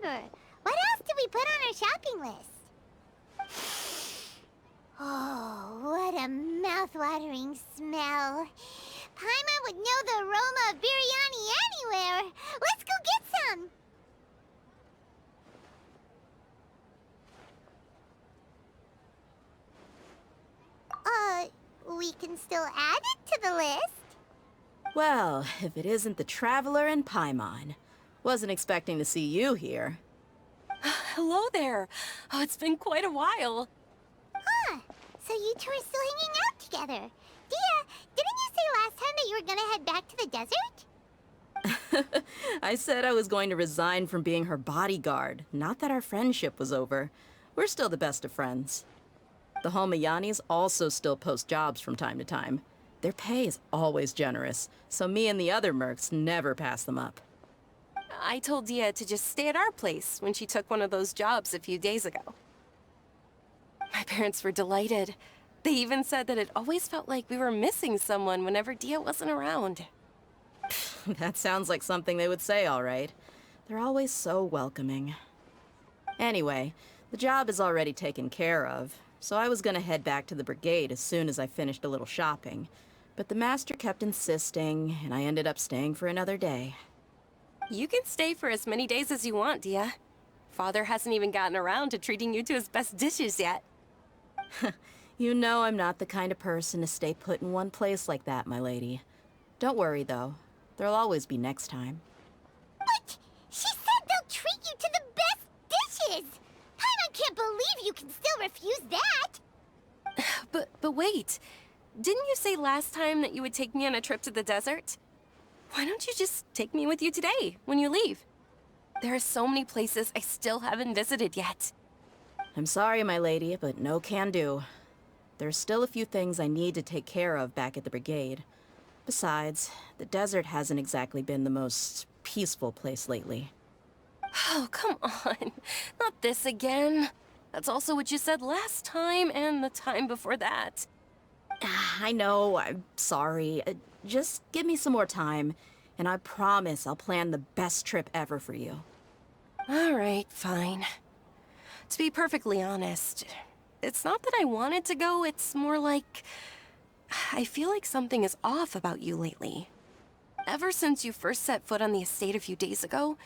What else did we put on our shopping list? Oh, what a mouth-watering smell. Paimon would know the aroma of biryani anywhere. Let's go get some. We can still add it to the list. Well, if it isn't the Traveler and Paimon. Wasn't expecting to see you here. Hello there. Oh, it's been quite a while. Huh. So you two are still hanging out together. Dia, didn't you say last time that you were gonna head back to the desert? I said I was going to resign from being her bodyguard, not that our friendship was over. We're still the best of friends. The Holmayanis also still post jobs from time to time. Their pay is always generous, so me and the other mercs never pass them up. I told Dia to just stay at our place when she took one of those jobs a few days ago. My parents were delighted. They even said that it always felt like we were missing someone whenever Dia wasn't around. That sounds like something they would say, all right. They're always so welcoming. Anyway, the job is already taken care of, so I was gonna head back to the brigade as soon as I finished a little shopping. But the master kept insisting, and I ended up staying for another day. You can stay for as many days as you want, Dia. Father hasn't even gotten around to treating you to his best dishes yet. You know I'm not the kind of person to stay put in one place like that, my lady. Don't worry, though. There'll always be next time. But she said they'll treat you to the best dishes! Paimon can't believe you can still refuse that! But wait. Didn't you say last time that you would take me on a trip to the desert? Why don't you just take me with you today, when you leave? There are so many places I still haven't visited yet. I'm sorry, my lady, but no can do. There's still a few things I need to take care of back at the brigade. Besides, the desert hasn't exactly been the most peaceful place lately. Oh, come on. Not this again. That's also what you said last time and the time before that. I know, I'm sorry. Just give me some more time, and I promise I'll plan the best trip ever for you. All right, fine. To be perfectly honest, it's not that I wanted to go, it's more like... I feel like something is off about you lately. Ever since you first set foot on the estate a few days ago,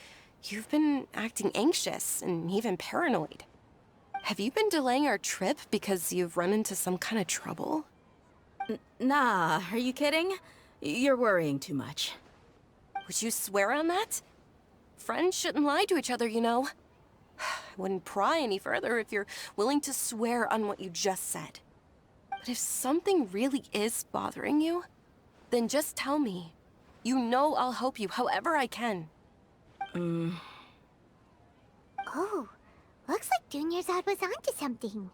you've been acting anxious and even paranoid. Have you been delaying our trip because you've run into some kind of trouble? Nah, are you kidding? You're worrying too much. Would you swear on that? Friends shouldn't lie to each other, you know. I wouldn't pry any further if you're willing to swear on what you just said. But if something really is bothering you, then just tell me. You know I'll help you however I can. Oh, looks like Dunyarzad was onto something.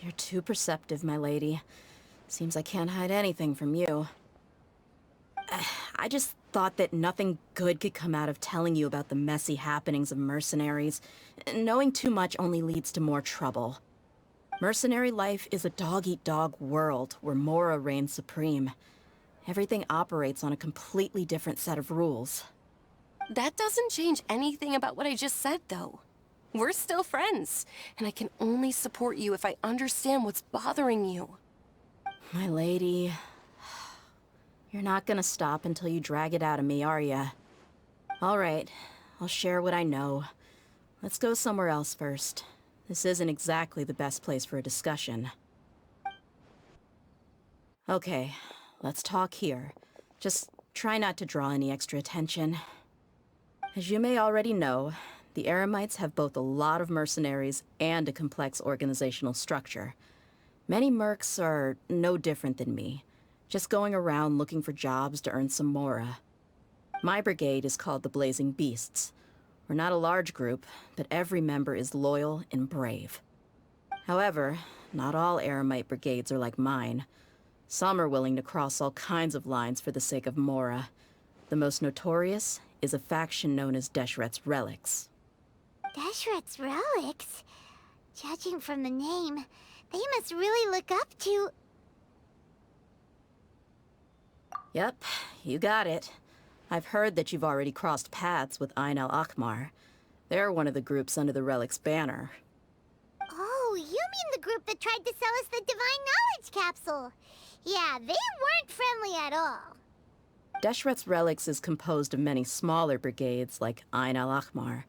You're too perceptive, my lady. Seems I can't hide anything from you. I just thought that nothing good could come out of telling you about the messy happenings of mercenaries. Knowing too much only leads to more trouble. Mercenary life is a dog-eat-dog world where Mora reigns supreme. Everything operates on a completely different set of rules. That doesn't change anything about what I just said, though. We're still friends, and I can only support you if I understand what's bothering you. My lady... You're not gonna stop until you drag it out of me, are ya? All right, I'll share what I know. Let's go somewhere else first. This isn't exactly the best place for a discussion. Okay, let's talk here. Just try not to draw any extra attention. As you may already know, the Eremites have both a lot of mercenaries and a complex organizational structure. Many mercs are no different than me, just going around looking for jobs to earn some mora. My brigade is called the Blazing Beasts. We're not a large group, but every member is loyal and brave. However, not all Eremite brigades are like mine. Some are willing to cross all kinds of lines for the sake of mora. The most notorious is a faction known as Deshret's Relics. Deshret's Relics? Judging from the name, they must really look up to... Yep, you got it. I've heard that you've already crossed paths with Ain al-Akmar. They're one of the groups under the Relic's banner. Oh, you mean the group that tried to sell us the Divine Knowledge Capsule? Yeah, they weren't friendly at all. Deshret's Relics is composed of many smaller brigades like Ain al-Ahmar.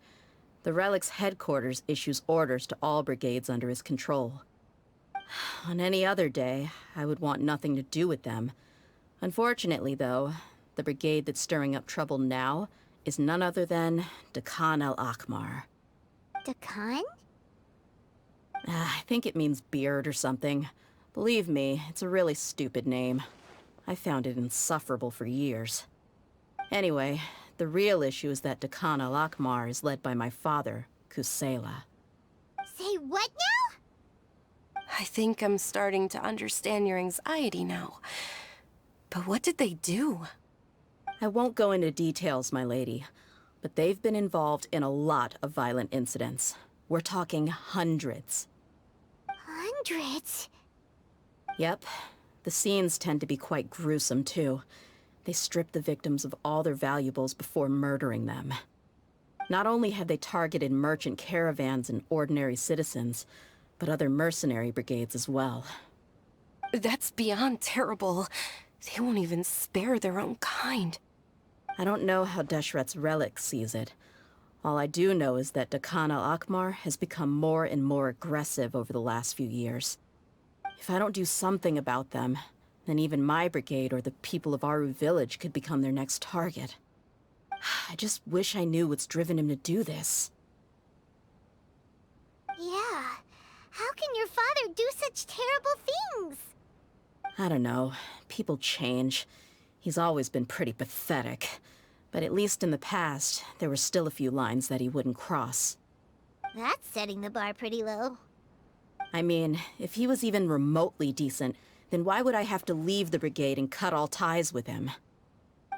The Relic's headquarters issues orders to all brigades under his control. On any other day, I would want nothing to do with them. Unfortunately, though, the brigade that's stirring up trouble now is none other than Dakan al-Ahmar. Dakan? I think it means beard or something. Believe me, it's a really stupid name. I found it insufferable for years. Anyway, the real issue is that Dakan al-Ahmar is led by my father, Kusela. Say what now? I think I'm starting to understand your anxiety now. But what did they do? I won't go into details, my lady, but they've been involved in a lot of violent incidents. We're talking hundreds. Hundreds? Yep. The scenes tend to be quite gruesome, too. They strip the victims of all their valuables before murdering them. Not only have they targeted merchant caravans and ordinary citizens, but other mercenary brigades as well. That's beyond terrible. They won't even spare their own kind. I don't know how Deshret's Relic sees it. All I do know is that Dakan al-Ahmar has become more and more aggressive over the last few years. If I don't do something about them, then even my brigade or the people of Aru village could become their next target. I just wish I knew what's driven him to do this. Yeah. How can your father do such terrible things? I don't know. People change. He's always been pretty pathetic. But at least in the past, there were still a few lines that he wouldn't cross. That's setting the bar pretty low. I mean, if he was even remotely decent, then why would I have to leave the brigade and cut all ties with him?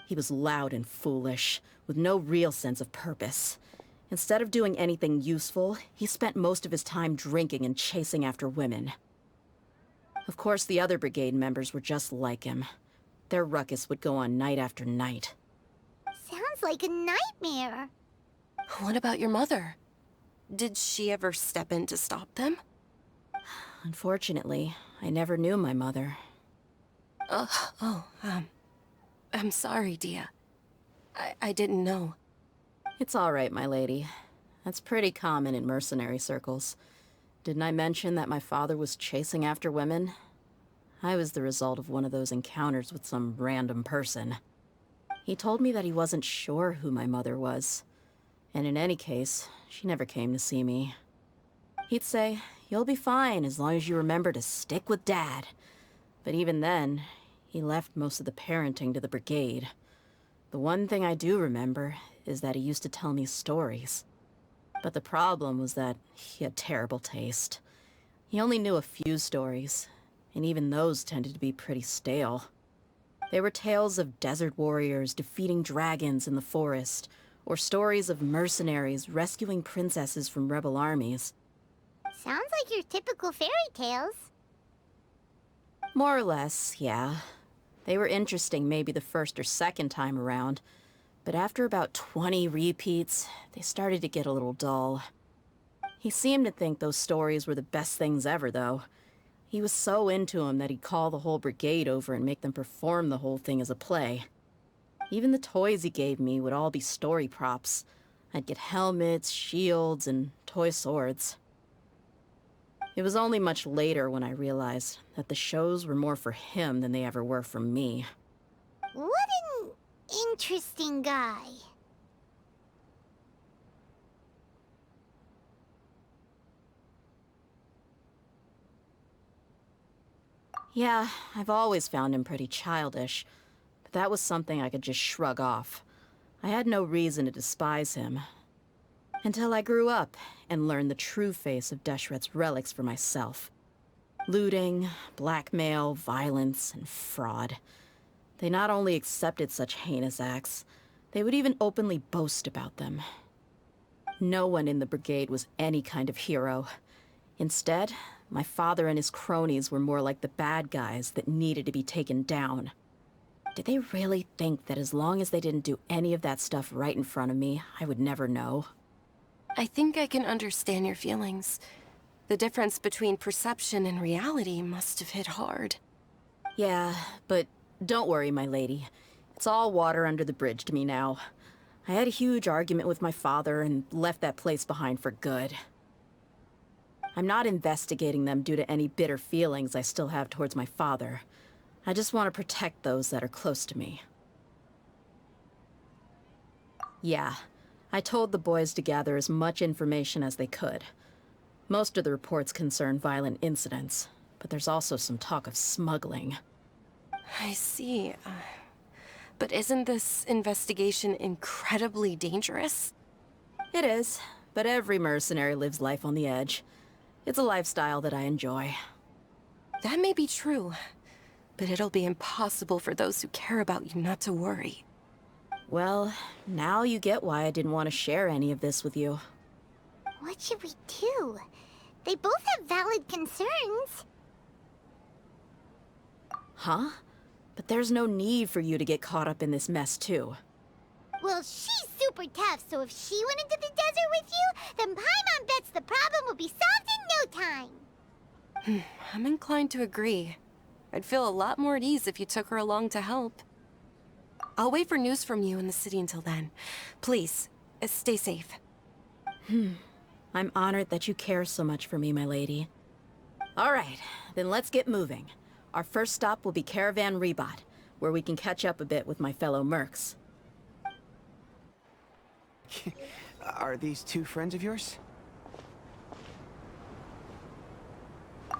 He was loud and foolish, with no real sense of purpose. Instead of doing anything useful, he spent most of his time drinking and chasing after women. Of course, the other brigade members were just like him. Their ruckus would go on night after night. Sounds like a nightmare. What about your mother? Did she ever step in to stop them? Unfortunately, I never knew my mother. I'm sorry, Dia. I didn't know. It's all right, my lady. That's pretty common in mercenary circles. Didn't I mention that my father was chasing after women? I was the result of one of those encounters with some random person. He told me that he wasn't sure who my mother was. And in any case, she never came to see me. He'd say, "You'll be fine as long as you remember to stick with Dad." But even then, he left most of the parenting to the brigade. The one thing I do remember is that he used to tell me stories. But the problem was that he had terrible taste. He only knew a few stories, and even those tended to be pretty stale. They were tales of desert warriors defeating dragons in the forest, or stories of mercenaries rescuing princesses from rebel armies. Sounds like your typical fairy tales. More or less, yeah. They were interesting maybe the first or second time around, but after about 20 repeats, they started to get a little dull. He seemed to think those stories were the best things ever, though. He was so into them that he'd call the whole brigade over and make them perform the whole thing as a play. Even the toys he gave me would all be story props. I'd get helmets, shields, and toy swords. It was only much later when I realized that the shows were more for him than they ever were for me. What an interesting guy. Yeah, I've always found him pretty childish, but that was something I could just shrug off. I had no reason to despise him. Until I grew up and learned the true face of Deshret's relics for myself. Looting, blackmail, violence, and fraud. They not only accepted such heinous acts, they would even openly boast about them. No one in the brigade was any kind of hero. Instead, my father and his cronies were more like the bad guys that needed to be taken down. Did they really think that as long as they didn't do any of that stuff right in front of me, I would never know? I think I can understand your feelings. The difference between perception and reality must have hit hard. Yeah, but don't worry, my lady. It's all water under the bridge to me now. I had a huge argument with my father and left that place behind for good. I'm not investigating them due to any bitter feelings I still have towards my father. I just want to protect those that are close to me. Yeah, I told the boys to gather as much information as they could. Most of the reports concern violent incidents, but there's also some talk of smuggling. I see. But isn't this investigation incredibly dangerous? It is, but every mercenary lives life on the edge. It's a lifestyle that I enjoy. That may be true, but it'll be impossible for those who care about you not to worry. Well, now you get why I didn't want to share any of this with you. What should we do? They both have valid concerns. Huh? But there's no need for you to get caught up in this mess, too. Well, she's super tough, so if she went into the desert with you, then Paimon bets the problem will be solved in no time. I'm inclined to agree. I'd feel a lot more at ease if you took her along to help. I'll wait for news from you in the city until then. Please, stay safe. I'm honored that you care so much for me, my lady. All right, then let's get moving. Our first stop will be Caravan Rebot, where we can catch up a bit with my fellow mercs. Are these two friends of yours?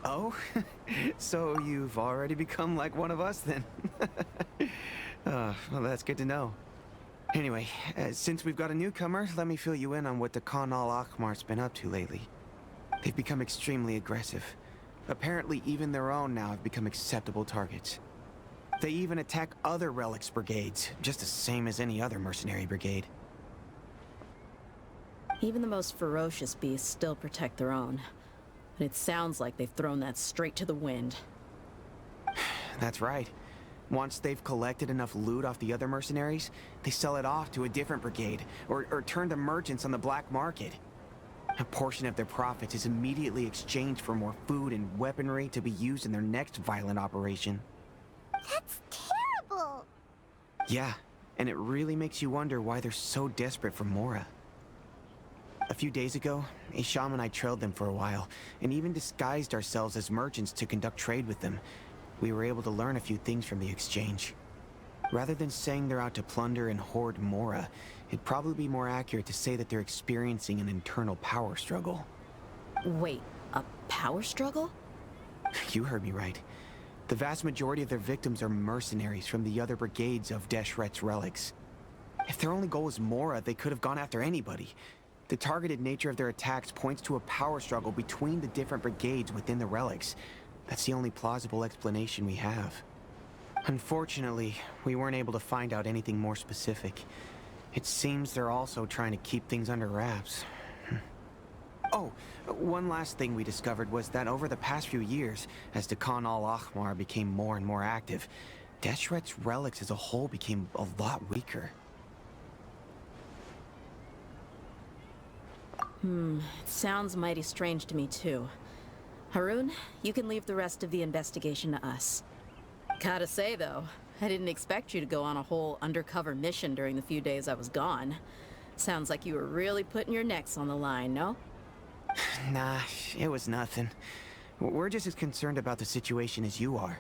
Oh, so you've already become like one of us then? Well, that's good to know. Anyway, since we've got a newcomer, let me fill you in on what the Khan al-Ahmar's been up to lately. They've become extremely aggressive. Apparently, even their own now have become acceptable targets. They even attack other relics brigades, just the same as any other mercenary brigade. Even the most ferocious beasts still protect their own. And it sounds like they've thrown that straight to the wind. That's right. Once they've collected enough loot off the other mercenaries, they sell it off to a different brigade, or turn to merchants on the black market. A portion of their profits is immediately exchanged for more food and weaponry to be used in their next violent operation. That's terrible. Yeah, and it really makes you wonder why they're so desperate for Mora. A few days ago, Isham and I trailed them for a while, and even disguised ourselves as merchants to conduct trade with them. We were able to learn a few things from the exchange. Rather than saying they're out to plunder and hoard Mora, it'd probably be more accurate to say that they're experiencing an internal power struggle. Wait, a power struggle? You heard me right. The vast majority of their victims are mercenaries from the other brigades of Deshret's relics. If their only goal was Mora, they could have gone after anybody. The targeted nature of their attacks points to a power struggle between the different brigades within the relics. That's the only plausible explanation we have. Unfortunately, we weren't able to find out anything more specific. It seems they're also trying to keep things under wraps. Oh, one last thing we discovered was that over the past few years, as the Khan al-Ahmar became more and more active, Deshret's relics as a whole became a lot weaker. It sounds mighty strange to me, too. Haroon, you can leave the rest of the investigation to us. Gotta say, though, I didn't expect you to go on a whole undercover mission during the few days I was gone. Sounds like you were really putting your necks on the line, no? Nah, it was nothing. We're just as concerned about the situation as you are.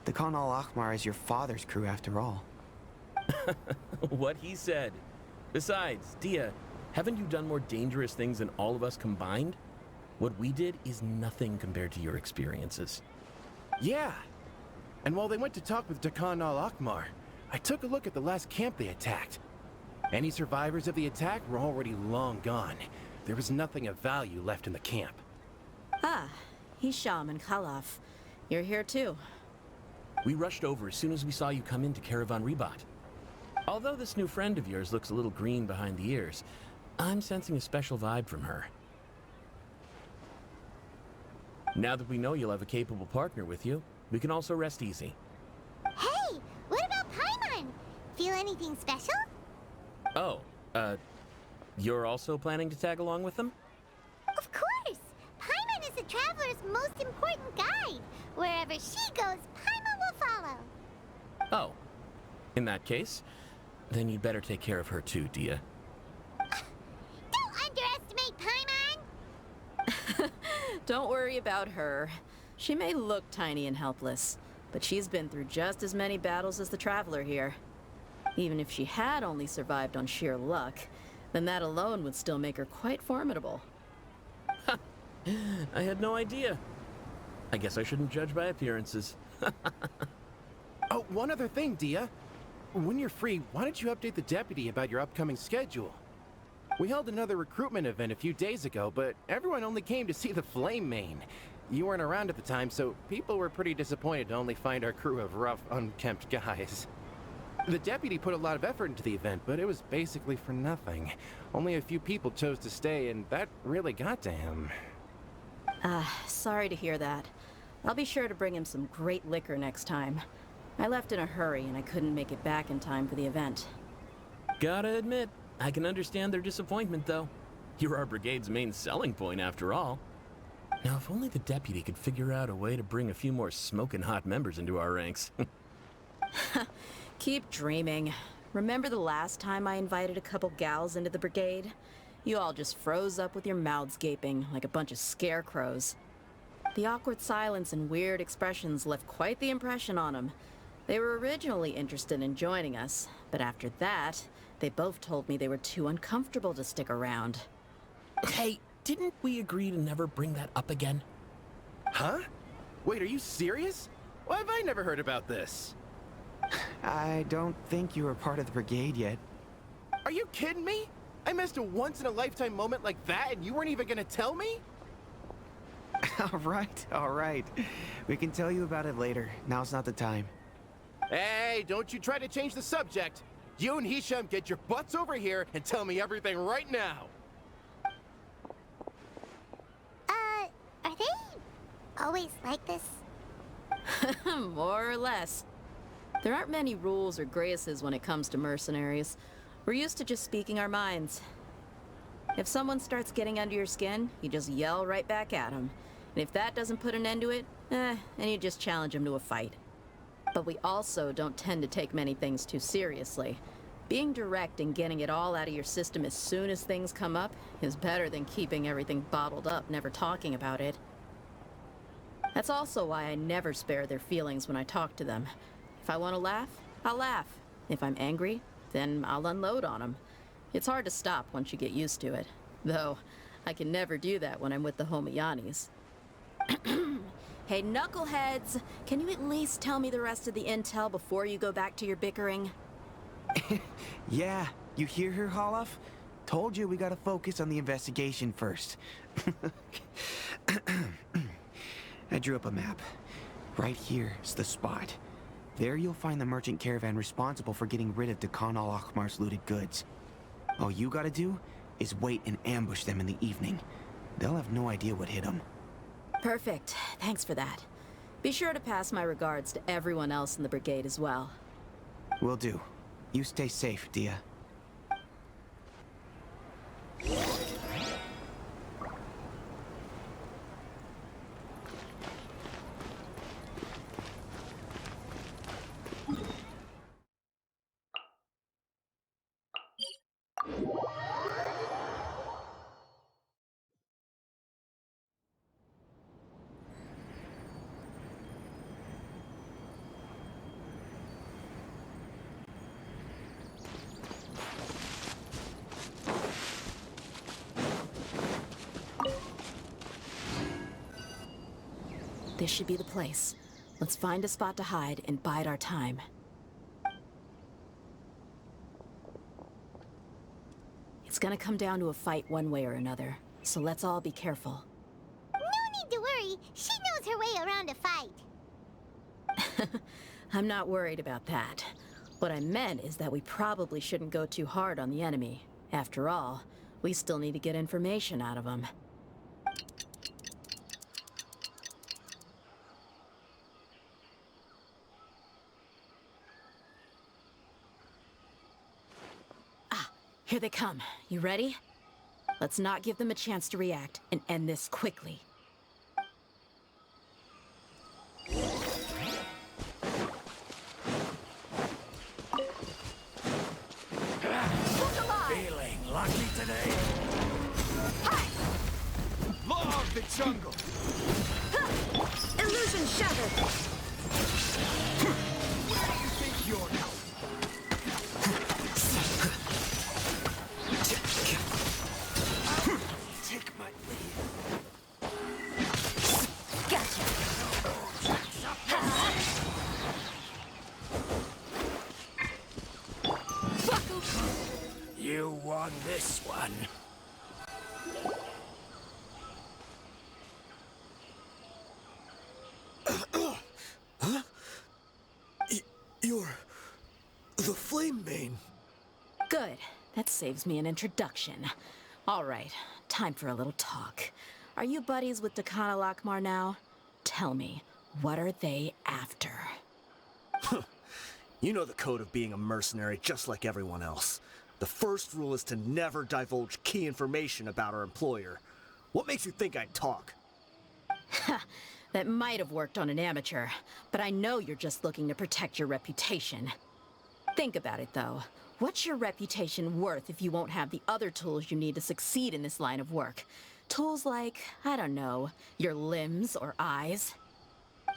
The Khan al-Ahmar is your father's crew, after all. What he said. Besides, Dia, haven't you done more dangerous things than all of us combined? What we did is nothing compared to your experiences. Yeah. And while they went to talk with Khan al-Ahmar, I took a look at the last camp they attacked. Any survivors of the attack were already long gone. There was nothing of value left in the camp. Ah, Hisham and Khalaf. You're here too. We rushed over as soon as we saw you come into Caravan Rebot. Although this new friend of yours looks a little green behind the ears, I'm sensing a special vibe from her. Now that we know you'll have a capable partner with you, we can also rest easy. Hey, what about Paimon? Feel anything special? Oh, You're also planning to tag along with them? Of course! Paimon is the traveler's most important guide. Wherever she goes, Paimon will follow. Oh. In that case, then you'd better take care of her too, Dia. Don't underestimate Paimon! Don't worry about her. She may look tiny and helpless, but she's been through just as many battles as the traveler here. Even if she had only survived on sheer luck, then that alone would still make her quite formidable. I had no idea. I guess I shouldn't judge by appearances. Oh, one other thing, Dia. When you're free, why don't you update the deputy about your upcoming schedule? We held another recruitment event a few days ago, but everyone only came to see the Flame Main. You weren't around at the time, so people were pretty disappointed to only find our crew of rough, unkempt guys. The deputy put a lot of effort into the event, but it was basically for nothing. Only a few people chose to stay, and that really got to him. Sorry to hear that. I'll be sure to bring him some great liquor next time. I left in a hurry and I couldn't make it back in time for the event. Gotta admit, I can understand their disappointment, though. You're our brigade's main selling point, after all. Now, if only the deputy could figure out a way to bring a few more smoking hot members into our ranks. Keep dreaming. Remember the last time I invited a couple gals into the brigade? You all just froze up with your mouths gaping like a bunch of scarecrows. The awkward silence and weird expressions left quite the impression on them. They were originally interested in joining us, but after that, they both told me they were too uncomfortable to stick around. Hey, didn't we agree to never bring that up again? Huh? Wait, are you serious? Why have I never heard about this? I don't think you were part of the brigade yet. Are you kidding me? I missed a once-in-a-lifetime moment like that and you weren't even gonna tell me? All right. We can tell you about it later. Now's not the time. Hey, don't you try to change the subject. You and Hisham get your butts over here and tell me everything right now. Are they always like this? More or less. There aren't many rules or graces when it comes to mercenaries. We're used to just speaking our minds. If someone starts getting under your skin, you just yell right back at them. And if that doesn't put an end to it, then you just challenge them to a fight. But we also don't tend to take many things too seriously. Being direct and getting it all out of your system as soon as things come up is better than keeping everything bottled up, never talking about it. That's also why I never spare their feelings when I talk to them. If I want to laugh, I'll laugh. If I'm angry, then I'll unload on them. It's hard to stop once you get used to it. Though, I can never do that when I'm with the Homiyanis. Hey, knuckleheads! Can you at least tell me the rest of the intel before you go back to your bickering? Yeah, you hear her, Holof? Told you we gotta focus on the investigation first. I drew up a map. Right here's the spot. There you'll find the merchant caravan responsible for getting rid of Khan al-Akhmar's looted goods. All you gotta do is wait and ambush them in the evening. They'll have no idea what hit them. Perfect. Thanks for that. Be sure to pass my regards to everyone else in the brigade as well. Will do. You stay safe, Dia. This should be the place. Let's find a spot to hide and bide our time. It's gonna come down to a fight one way or another, so let's all be careful. No need to worry. She knows her way around a fight. I'm not worried about that. What I meant is that we probably shouldn't go too hard on the enemy. After all, we still need to get information out of them. Here they come. You ready? Let's not give them a chance to react and end this quickly. Feeling lucky today? Law of the jungle! Illusion shattered! Where do you think you're going? Take my lead. Gotcha! You won this one. Huh? You're the Flame Bane. Good. That saves me an introduction. All right, time for a little talk. Are you buddies with Dakana Lakmar now? Tell me, what are they after? You know the code of being a mercenary just like everyone else. The first rule is to never divulge key information about our employer. What makes you think I'd talk? That might have worked on an amateur, but I know you're just looking to protect your reputation. Think about it, though. What's your reputation worth if you won't have the other tools you need to succeed in this line of work? Tools like, I don't know, your limbs or eyes?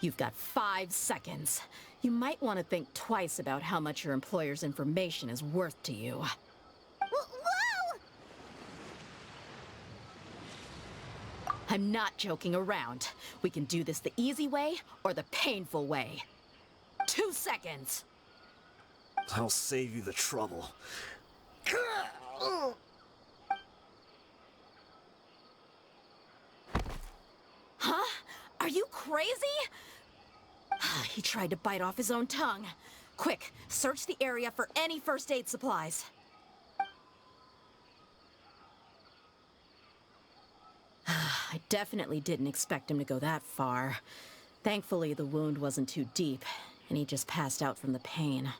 You've got 5 seconds. You might want to think twice about how much your employer's information is worth to you. Whoa! I'm not joking around. We can do this the easy way or the painful way. 2 seconds! I'll save you the trouble. Huh? Are you crazy? He tried to bite off his own tongue. Quick, search the area for any first aid supplies. I definitely didn't expect him to go that far. Thankfully, the wound wasn't too deep, and he just passed out from the pain.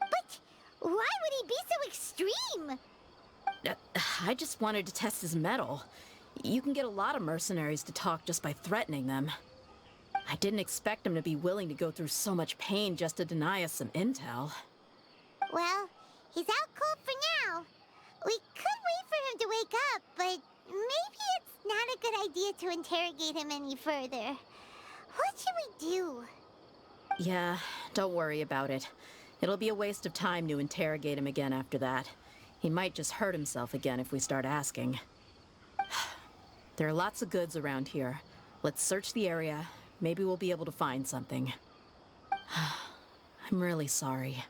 But why would he be so extreme? I just wanted to test his mettle. You can get a lot of mercenaries to talk just by threatening them. I didn't expect him to be willing to go through so much pain just to deny us some intel. Well, he's out cold for now. We could wait for him to wake up, but maybe it's not a good idea to interrogate him any further. What should we do? Yeah, don't worry about it. It'll be a waste of time to interrogate him again after that. He might just hurt himself again if we start asking. There are lots of goods around here. Let's search the area. Maybe we'll be able to find something. I'm really sorry.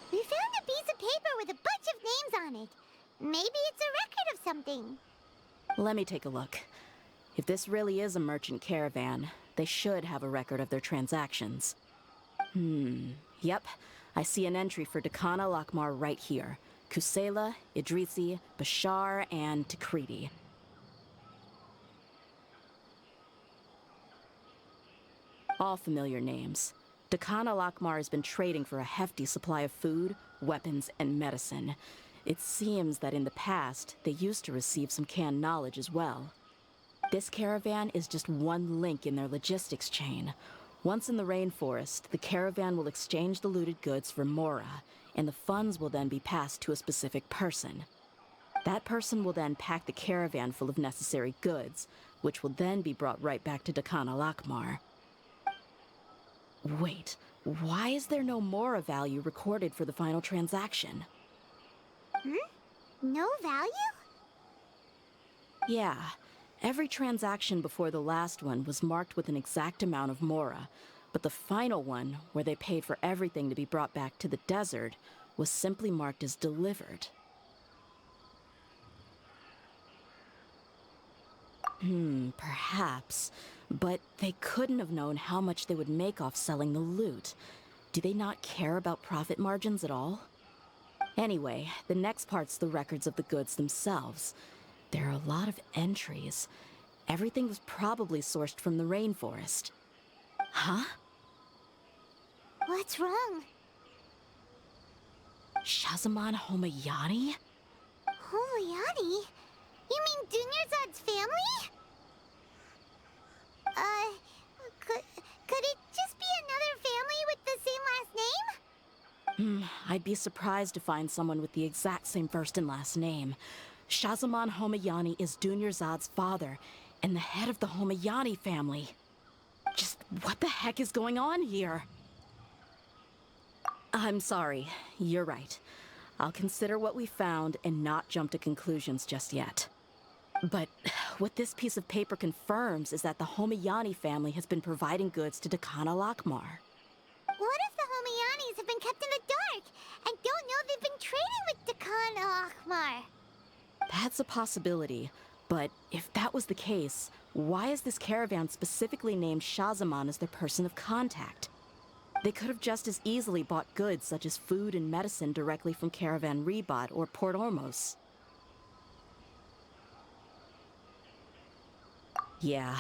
We found a piece of paper with a bunch of names on it. Maybe it's a record of something. Let me take a look. If this really is a merchant caravan, they should have a record of their transactions. Yep. I see an entry for Dakana Lakmar right here. Kusela, Idrisi, Bashar, and Takriti. All familiar names. Dakana Lakmar has been trading for a hefty supply of food, weapons, and medicine. It seems that in the past, they used to receive some canned knowledge as well. This caravan is just one link in their logistics chain. Once in the rainforest, the caravan will exchange the looted goods for Mora, and the funds will then be passed to a specific person. That person will then pack the caravan full of necessary goods, which will then be brought right back to Dakana Lakmar. Wait, why is there no Mora value recorded for the final transaction? No value? Yeah, Every transaction before the last one was marked with an exact amount of mora, but the final one, where they paid for everything to be brought back to the desert, was simply marked as delivered. Perhaps. But they couldn't have known how much they would make off selling the loot. Do they not care about profit margins at all? Anyway, the next part's the records of the goods themselves. There are a lot of entries. Everything was probably sourced from the rainforest. Huh? What's wrong? Shazamon Homayani? Homayani? You mean Dunyarzad's family? Could it just be another family with the same last name? I'd be surprised to find someone with the exact same first and last name. Shazamon Homayani is Dunyarzad's father, and the head of the Homayani family. Just what the heck is going on here? I'm sorry, you're right. I'll consider what we found and not jump to conclusions just yet. But what this piece of paper confirms is that the Homayani family has been providing goods to Dakana Lakmar. What if the Homayanis have been kept in the dark and don't know they've been trading with Dakana Akhmar? That's a possibility, but if that was the case, why is this caravan specifically named Shazamon as their person of contact? They could have just as easily bought goods such as food and medicine directly from Caravan Ribat or Port Ormos. Yeah,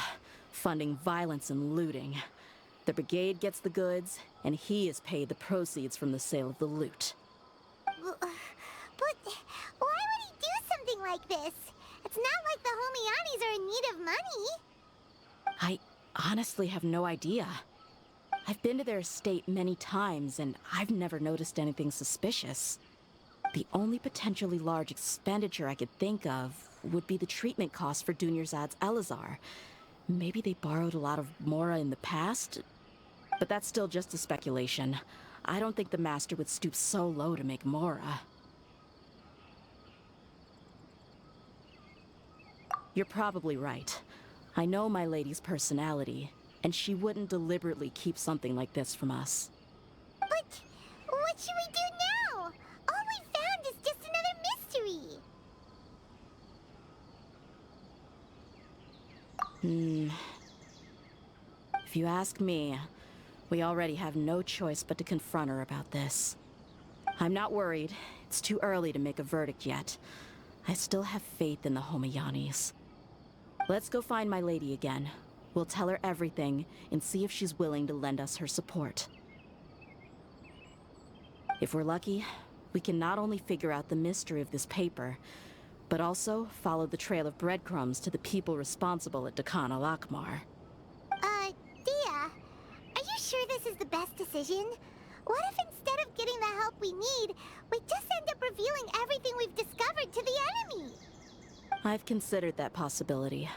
funding violence and looting. The brigade gets the goods, and he is paid the proceeds from the sale of the loot. But why would he do something like this? It's not like the Homayanis are in need of money. I honestly have no idea. I've been to their estate many times, and I've never noticed anything suspicious. The only potentially large expenditure I could think of would be the treatment costs for Dunyarzad's Elazar. Maybe they borrowed a lot of mora in the past, but that's still just a speculation. I don't think the master would stoop so low to make mora. You're probably right. I know my lady's personality, and she wouldn't deliberately keep something like this from us. But what should we do now? All we found is just another mystery. If you ask me, we already have no choice but to confront her about this. I'm not worried. It's too early to make a verdict yet. I still have faith in the Homayanis. Let's go find my lady again. We'll tell her everything and see if she's willing to lend us her support. If we're lucky, we can not only figure out the mystery of this paper, but also follow the trail of breadcrumbs to the people responsible at Dakana Lakmar. Dia, are you sure this is the best decision? What if instead of getting the help we need, we just end up revealing everything we've discovered to the enemy? I've considered that possibility,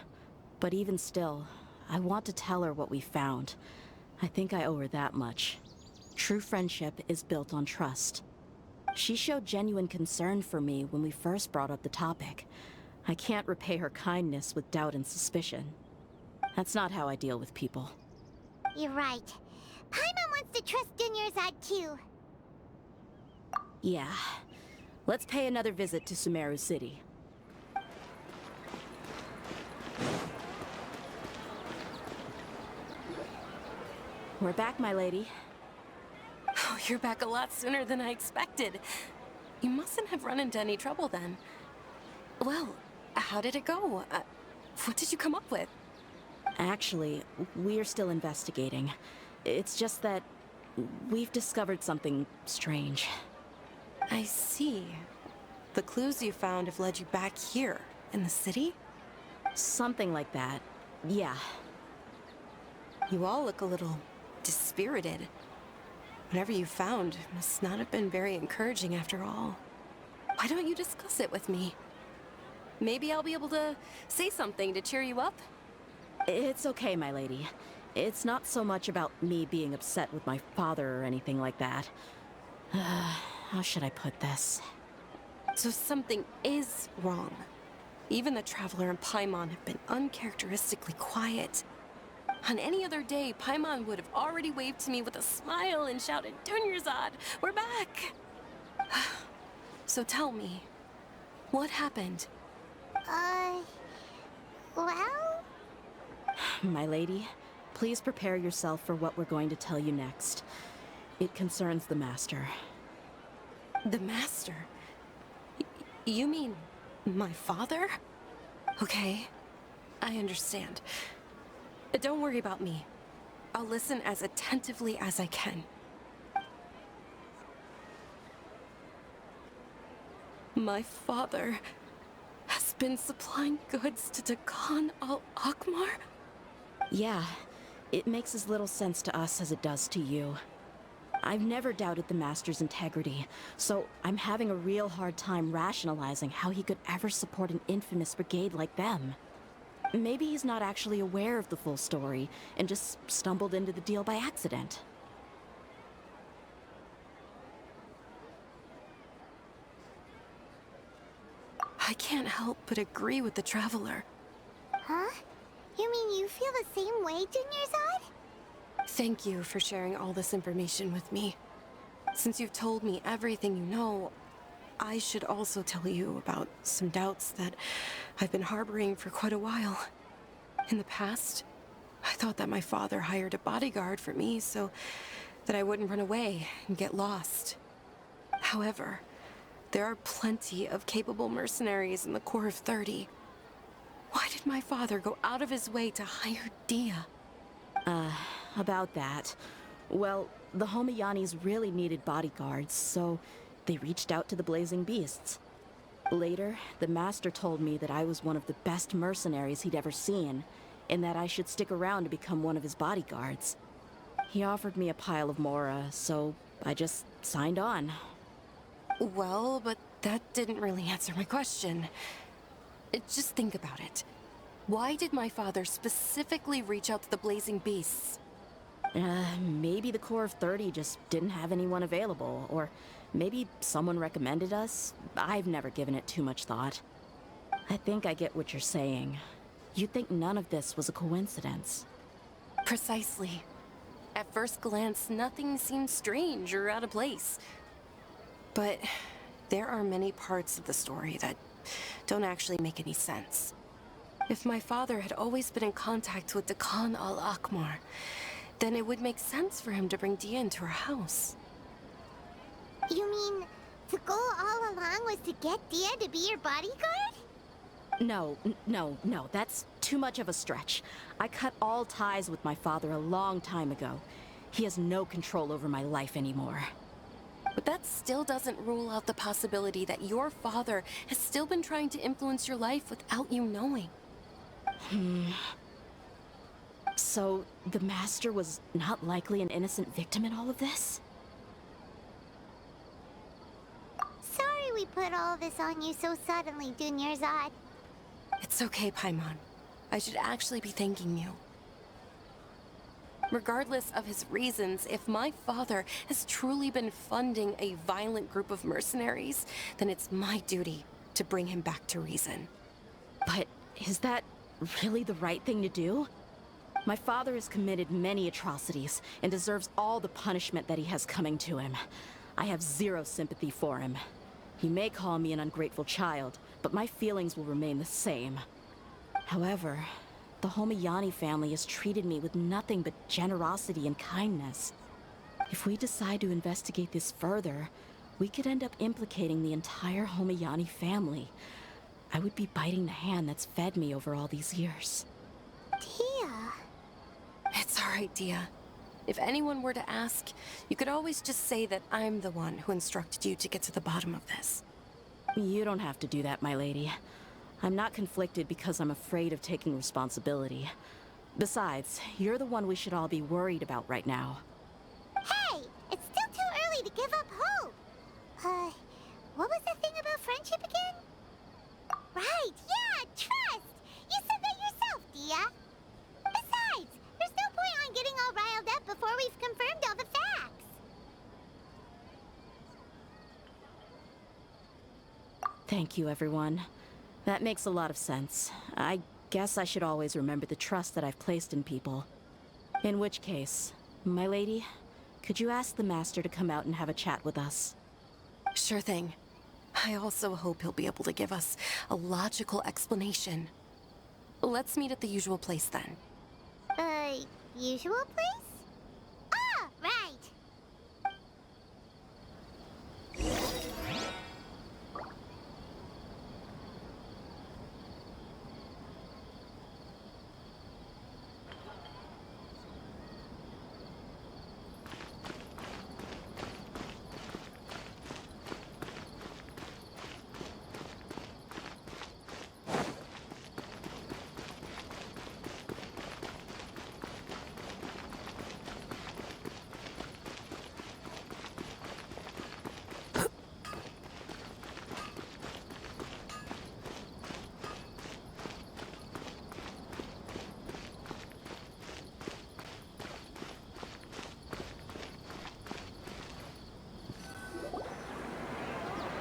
but even still, I want to tell her what we found. I think I owe her that much. True friendship is built on trust. She showed genuine concern for me when we first brought up the topic. I can't repay her kindness with doubt and suspicion. That's not how I deal with people. You're right. Paimon wants to trust Dunyarzad too. Yeah. Let's pay another visit to Sumeru City. We're back, my lady. Oh, you're back a lot sooner than I expected. You mustn't have run into any trouble then. Well, how did it go? What did you come up with? Actually, we're still investigating. It's just that we've discovered something strange. I see. The clues you found have led you back here, in the city? Something like that. Yeah. You all look a little dispirited. Whatever you found must not have been very encouraging after all. Why don't you discuss it with me? Maybe I'll be able to say something to cheer you up? It's okay, my lady. It's not so much about me being upset with my father or anything like that. How should I put this? So something is wrong. Even the Traveler and Paimon have been uncharacteristically quiet. On any other day, Paimon would have already waved to me with a smile and shouted, Dunyarzad, we're back! So tell me, what happened? Well? My lady, please prepare yourself for what we're going to tell you next. It concerns the Master. The Master? You mean my father? Okay, I understand. Don't worry about me. I'll listen as attentively as I can. My father has been supplying goods to Dakan al-Akmar? Yeah, it makes as little sense to us as it does to you. I've never doubted the Master's integrity, so I'm having a real hard time rationalizing how he could ever support an infamous brigade like them. Maybe he's not actually aware of the full story and just stumbled into the deal by accident. I can't help but agree with the Traveler. Huh? You mean you feel the same way, Dunyarzad? Thank you for sharing all this information with me. Since you've told me everything you know, I should also tell you about some doubts that I've been harboring for quite a while. In the past, I thought that my father hired a bodyguard for me so that I wouldn't run away and get lost. However, there are plenty of capable mercenaries in the Corps of 30. Why did my father go out of his way to hire Dia? About that. Well, the Homayanis really needed bodyguards, so they reached out to the Blazing Beasts. Later, the Master told me that I was one of the best mercenaries he'd ever seen, and that I should stick around to become one of his bodyguards. He offered me a pile of Mora, so I just signed on. Well, but that didn't really answer my question. Just think about it. Why did my father specifically reach out to the Blazing Beasts? Maybe the Corps of 30 just didn't have anyone available, or maybe someone recommended us. I've never given it too much thought. I think I get what you're saying. You'd think none of this was a coincidence. Precisely. At first glance, nothing seems strange or out of place. But there are many parts of the story that don't actually make any sense. If my father had always been in contact with Dakan al-Akmar, then it would make sense for him to bring Dia into our house. You mean the goal all along was to get Dia to be your bodyguard? No, that's too much of a stretch. I cut all ties with my father a long time ago. He has no control over my life anymore. But that still doesn't rule out the possibility that your father has still been trying to influence your life without you knowing. So, the Master was not likely an innocent victim in all of this? Sorry we put all this on you so suddenly, Dunyarzad. It's okay, Paimon. I should actually be thanking you. Regardless of his reasons, if my father has truly been funding a violent group of mercenaries, then it's my duty to bring him back to reason. But is that really the right thing to do? My father has committed many atrocities and deserves all the punishment that he has coming to him. I have zero sympathy for him. He may call me an ungrateful child, but my feelings will remain the same. However, the Homayani family has treated me with nothing but generosity and kindness. If we decide to investigate this further, we could end up implicating the entire Homayani family. I would be biting the hand that's fed me over all these years. Dia. It's all right, Dia. If anyone were to ask, you could always just say that I'm the one who instructed you to get to the bottom of this. You don't have to do that, my lady. I'm not conflicted because I'm afraid of taking responsibility. Besides, you're the one we should all be worried about right now. Hey! It's still too early to give up hope! What was the thing about friendship again? Right, yeah, trust! You said that yourself, Dia! Besides, there's no point on getting all riled up before we've confirmed all the facts! Thank you, everyone. That makes a lot of sense. I guess I should always remember the trust that I've placed in people. In which case, my lady, could you ask the Master to come out and have a chat with us? Sure thing. I also hope he'll be able to give us a logical explanation. Let's meet at the usual place then. Usual place? Ah, right.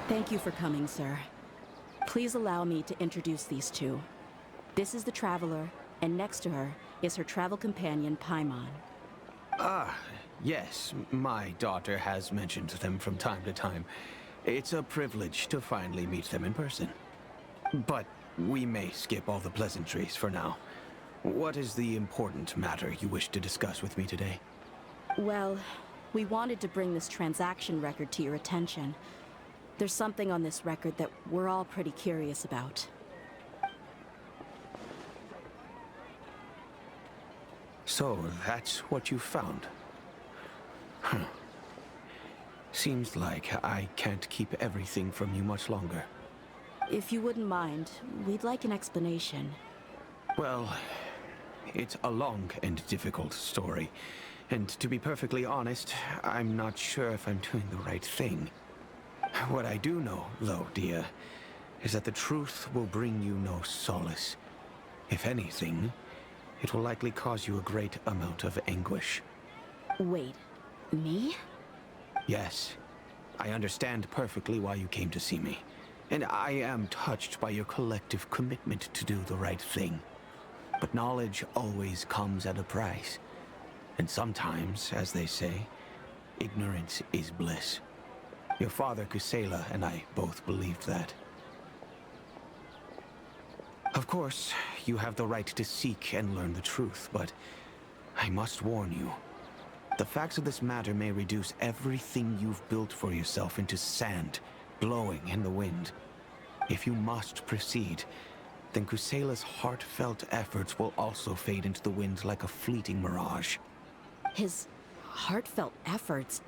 Thank you for coming, sir. Please allow me to introduce these two. This is the Traveler, and next to her is her travel companion, Paimon. Ah, yes. My daughter has mentioned them from time to time. It's a privilege to finally meet them in person. But we may skip all the pleasantries for now. What is the important matter you wish to discuss with me today? Well, we wanted to bring this transaction record to your attention. There's something on this record that we're all pretty curious about. So, that's what you found? Huh. Seems like I can't keep everything from you much longer. If you wouldn't mind, we'd like an explanation. Well, it's a long and difficult story. And to be perfectly honest, I'm not sure if I'm doing the right thing. What I do know, though, dear, is that the truth will bring you no solace. If anything, it will likely cause you a great amount of anguish. Wait, me? Yes, I understand perfectly why you came to see me. And I am touched by your collective commitment to do the right thing. But knowledge always comes at a price. And sometimes, as they say, ignorance is bliss. Your father, Kusela, and I both believed that. Of course, you have the right to seek and learn the truth, but I must warn you. The facts of this matter may reduce everything you've built for yourself into sand, blowing in the wind. If you must proceed, then Kusela's heartfelt efforts will also fade into the wind like a fleeting mirage. His heartfelt efforts?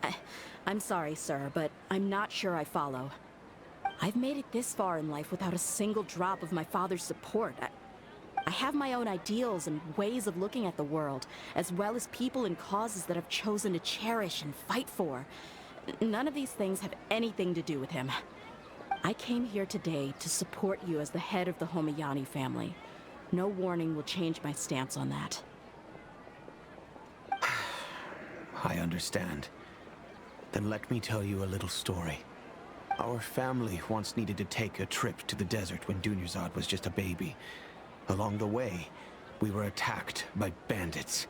I'm sorry, sir, but I'm not sure I follow. I've made it this far in life without a single drop of my father's support. I have my own ideals and ways of looking at the world, as well as people and causes that I've chosen to cherish and fight for. None of these things have anything to do with him. I came here today to support you as the head of the Homayani family. No warning will change my stance on that. I understand. Then let me tell you a little story. Our family once needed to take a trip to the desert when Dunyazad was just a baby. Along the way, we were attacked by bandits.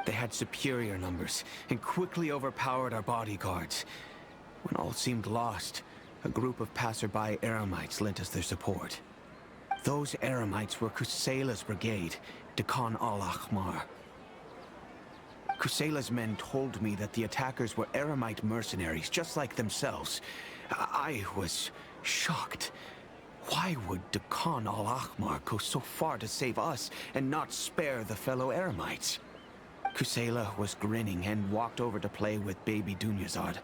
They had superior numbers and quickly overpowered our bodyguards. When all seemed lost, a group of passerby Eremites lent us their support. Those Eremites were Kusela's brigade, Dekan al-Ahmar. Kusela's men told me that the attackers were Eremite mercenaries, just like themselves. I was shocked. Why would Dekan al-Ahmar go so far to save us and not spare the fellow Eremites? Kusela was grinning and walked over to play with baby Dunyazad.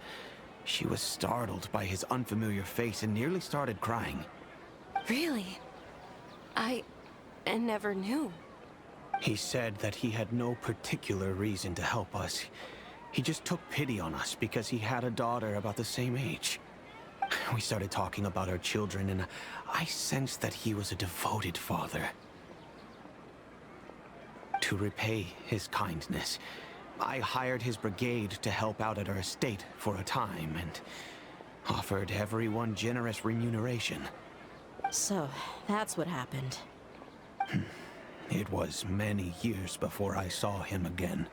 She was startled by his unfamiliar face and nearly started crying. Really? I never knew. He said that he had no particular reason to help us. He just took pity on us because he had a daughter about the same age. We started talking about our children, and I sensed that he was a devoted father. To repay his kindness, I hired his brigade to help out at our estate for a time, and offered everyone generous remuneration. So, that's what happened. It was many years before I saw him again.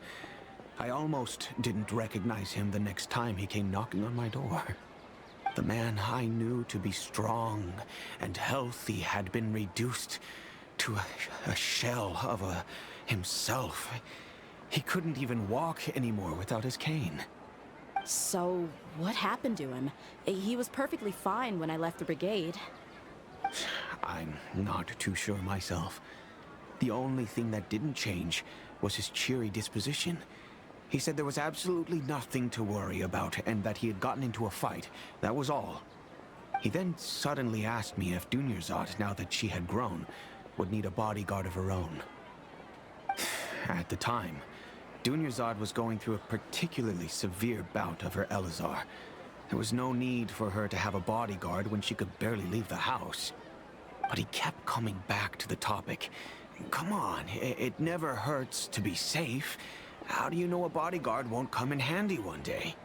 I almost didn't recognize him the next time he came knocking on my door. The man I knew to be strong and healthy had been reduced to a shell of himself. He couldn't even walk anymore without his cane. So, what happened to him? He was perfectly fine when I left the brigade. I'm not too sure myself. The only thing that didn't change was his cheery disposition. He said there was absolutely nothing to worry about and that he had gotten into a fight. That was all. He then suddenly asked me if Dunyarzad, now that she had grown, would need a bodyguard of her own. At the time, Dunyarzad was going through a particularly severe bout of her Elazar. There was no need for her to have a bodyguard when she could barely leave the house. But he kept coming back to the topic. Come on, it never hurts to be safe. How do you know a bodyguard won't come in handy one day?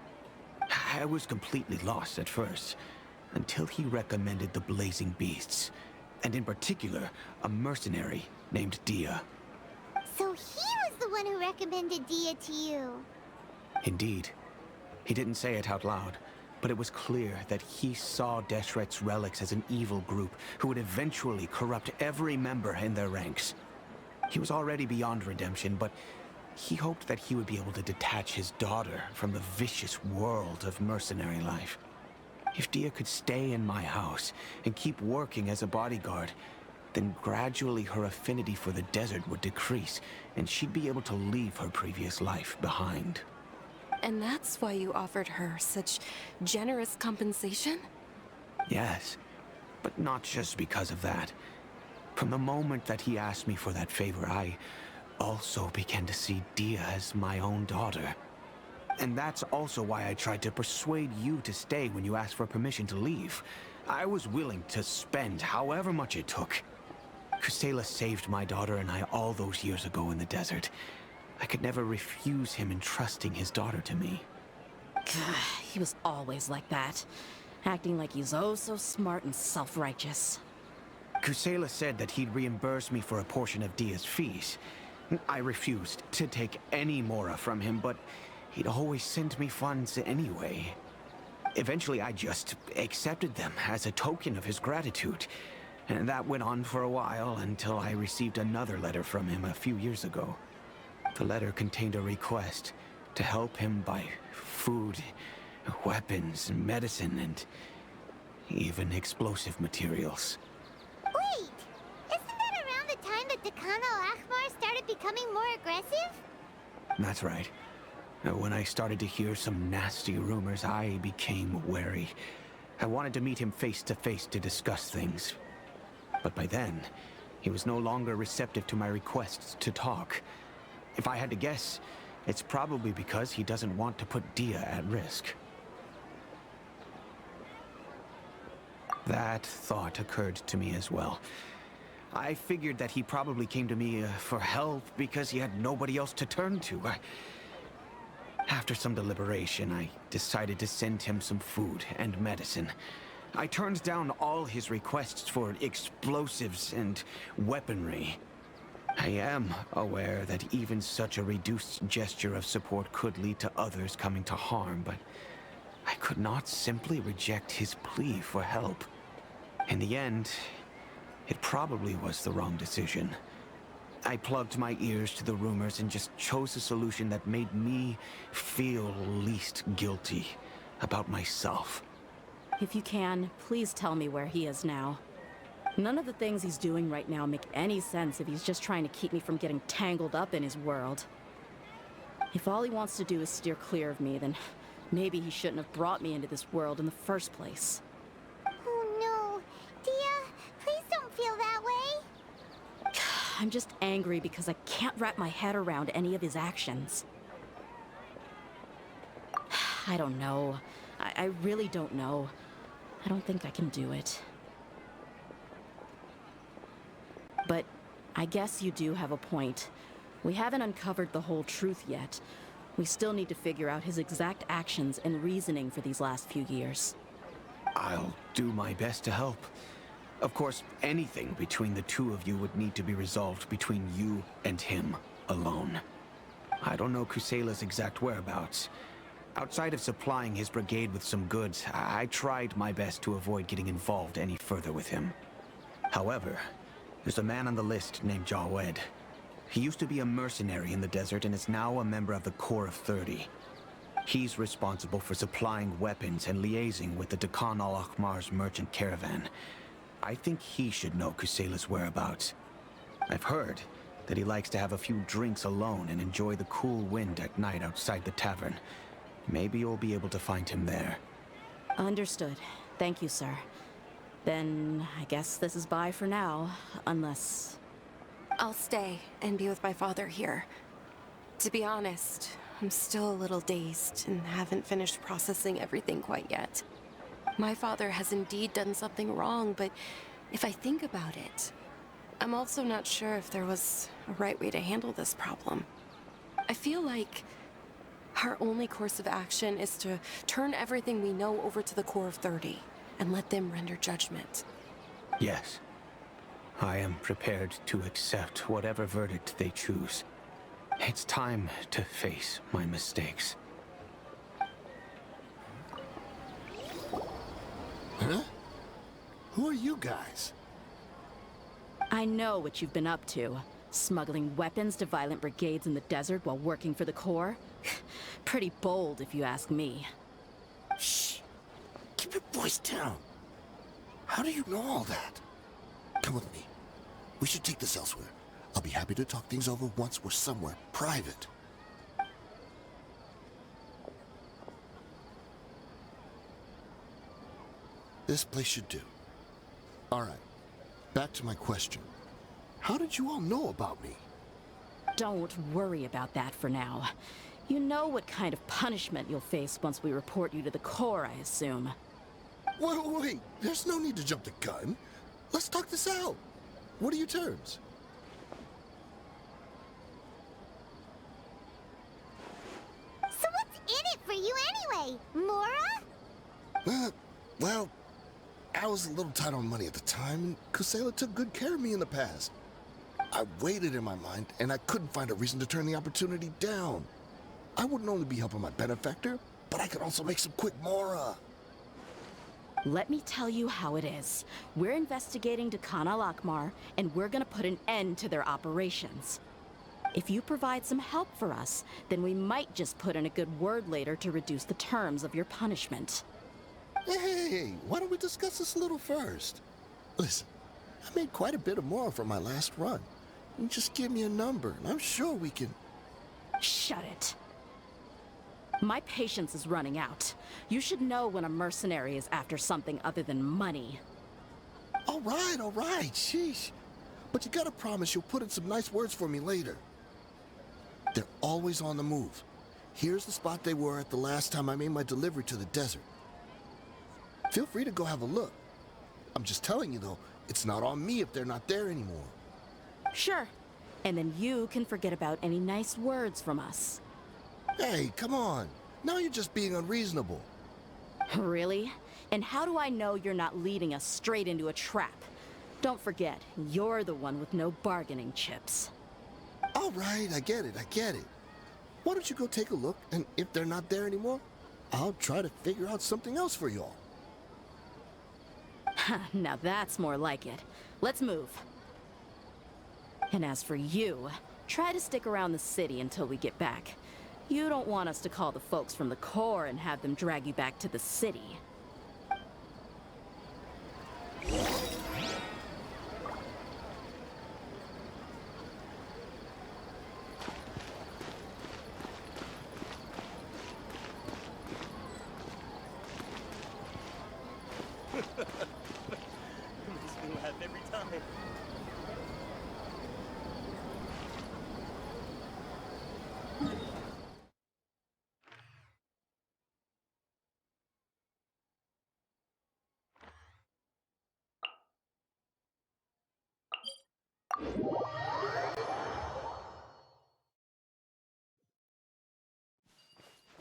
I was completely lost at first, until he recommended the Blazing Beasts, and in particular, a mercenary named Dia. So he was the one who recommended Dia to you. Indeed. He didn't say it out loud, but it was clear that he saw Deshret's relics as an evil group who would eventually corrupt every member in their ranks. He was already beyond redemption, but he hoped that he would be able to detach his daughter from the vicious world of mercenary life. If Dia could stay in my house and keep working as a bodyguard, then gradually her affinity for the desert would decrease, and she'd be able to leave her previous life behind. And that's why you offered her such generous compensation? Yes, but not just because of that. From the moment that he asked me for that favor, I also began to see Dia as my own daughter. And that's also why I tried to persuade you to stay when you asked for permission to leave. I was willing to spend however much it took. Kusela saved my daughter and I all those years ago in the desert. I could never refuse him entrusting his daughter to me. He was always like that, acting like he's oh so smart and self-righteous. Kusela said that he'd reimburse me for a portion of Dia's fees. I refused to take any Mora from him, but he'd always send me funds anyway. Eventually, I just accepted them as a token of his gratitude. And that went on for a while until I received another letter from him a few years ago. The letter contained a request to help him buy food, weapons, medicine, and even explosive materials. Wait! Isn't that around the time that Dakan al-Ahmar started becoming more aggressive? That's right. When I started to hear some nasty rumors, I became wary. I wanted to meet him face to face to discuss things. But by then, he was no longer receptive to my requests to talk. If I had to guess, it's probably because he doesn't want to put Dia at risk. That thought occurred to me as well. I figured that he probably came to me for help because he had nobody else to turn to. After some deliberation, I decided to send him some food and medicine. I turned down all his requests for explosives and weaponry. I am aware that even such a reduced gesture of support could lead to others coming to harm, but I could not simply reject his plea for help. In the end, it probably was the wrong decision. I plugged my ears to the rumors and just chose a solution that made me feel least guilty about myself. If you can, please tell me where he is now. None of the things he's doing right now make any sense if he's just trying to keep me from getting tangled up in his world. If all he wants to do is steer clear of me, then maybe he shouldn't have brought me into this world in the first place. Oh no. Dia, please don't feel that way. I'm just angry because I can't wrap my head around any of his actions. I don't know. I really don't know. I don't think I can do it. But I guess you do have a point. We haven't uncovered the whole truth yet. We still need to figure out his exact actions and reasoning for these last few years. I'll do my best to help. Of course, anything between the two of you would need to be resolved between you and him alone. I don't know Kusela's exact whereabouts. Outside of supplying his brigade with some goods, I tried my best to avoid getting involved any further with him. However, there's a man on the list named Jawed. He used to be a mercenary in the desert and is now a member of the Corps of 30. He's responsible for supplying weapons and liaising with the Dakan al-Akhmar's merchant caravan. I think he should know Kusela's whereabouts. I've heard that he likes to have a few drinks alone and enjoy the cool wind at night outside the tavern. Maybe you'll be able to find him there. Understood. Thank you, sir. Then I guess this is bye for now, unless... I'll stay and be with my father here. To be honest, I'm still a little dazed and haven't finished processing everything quite yet. My father has indeed done something wrong, but if I think about it, I'm also not sure if there was a right way to handle this problem. I feel like our only course of action is to turn everything we know over to the Corps of 30 and let them render judgment. Yes. I am prepared to accept whatever verdict they choose. It's time to face my mistakes. Huh? Who are you guys? I know what you've been up to. Smuggling weapons to violent brigades in the desert while working for the Corps? Pretty bold, if you ask me. Shh! Keep your voice down. How do you know all that? Come with me. We should take this elsewhere. I'll be happy to talk things over once we're somewhere private. This place should do. All right. Back to my question. How did you all know about me? Don't worry about that for now. You know what kind of punishment you'll face once we report you to the Corps, I assume. Wait. There's no need to jump the gun. Let's talk this out. What are your terms? So what's in it for you anyway, Mora? Well, I was a little tight on money at the time, and Kusela took good care of me in the past. I weighed it in my mind, and I couldn't find a reason to turn the opportunity down. I wouldn't only be helping my benefactor, but I could also make some quick Mora. Let me tell you how it is. We're investigating Dakan al-Akhmar, and we're gonna put an end to their operations. If you provide some help for us, then we might just put in a good word later to reduce the terms of your punishment. Hey, why don't we discuss this a little first? Listen, I made quite a bit of Mora from my last run. You just give me a number, and I'm sure we can... Shut it. My patience is running out. You should know when a mercenary is after something other than money. All right, sheesh. But you gotta promise you'll put in some nice words for me later. They're always on the move. Here's the spot they were at the last time I made my delivery to the desert. Feel free to go have a look. I'm just telling you though, it's not on me if they're not there anymore. Sure. And then you can forget about any nice words from us. Hey, come on. Now you're just being unreasonable. Really? And how do I know you're not leading us straight into a trap? Don't forget, you're the one with no bargaining chips. All right, I get it. Why don't you go take a look, and if they're not there anymore, I'll try to figure out something else for y'all. Now that's more like it. Let's move. And as for you, try to stick around the city until we get back. You don't want us to call the folks from the Corps and have them drag you back to the city.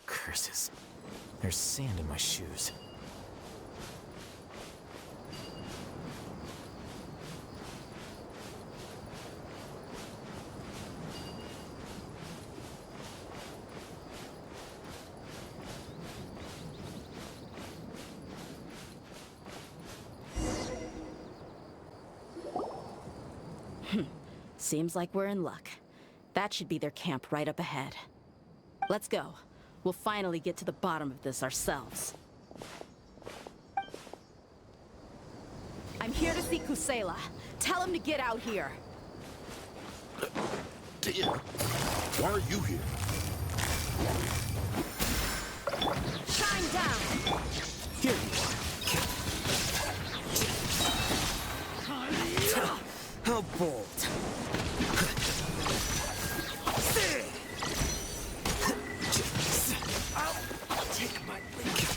Curses. There's sand in my shoes. Seems like we're in luck. That should be their camp right up ahead. Let's go. We'll finally get to the bottom of this ourselves. I'm here to see Kusela. Tell him to get out here. Dear, why are you here? Shine down! Here you are. How bold. I'll take my leap.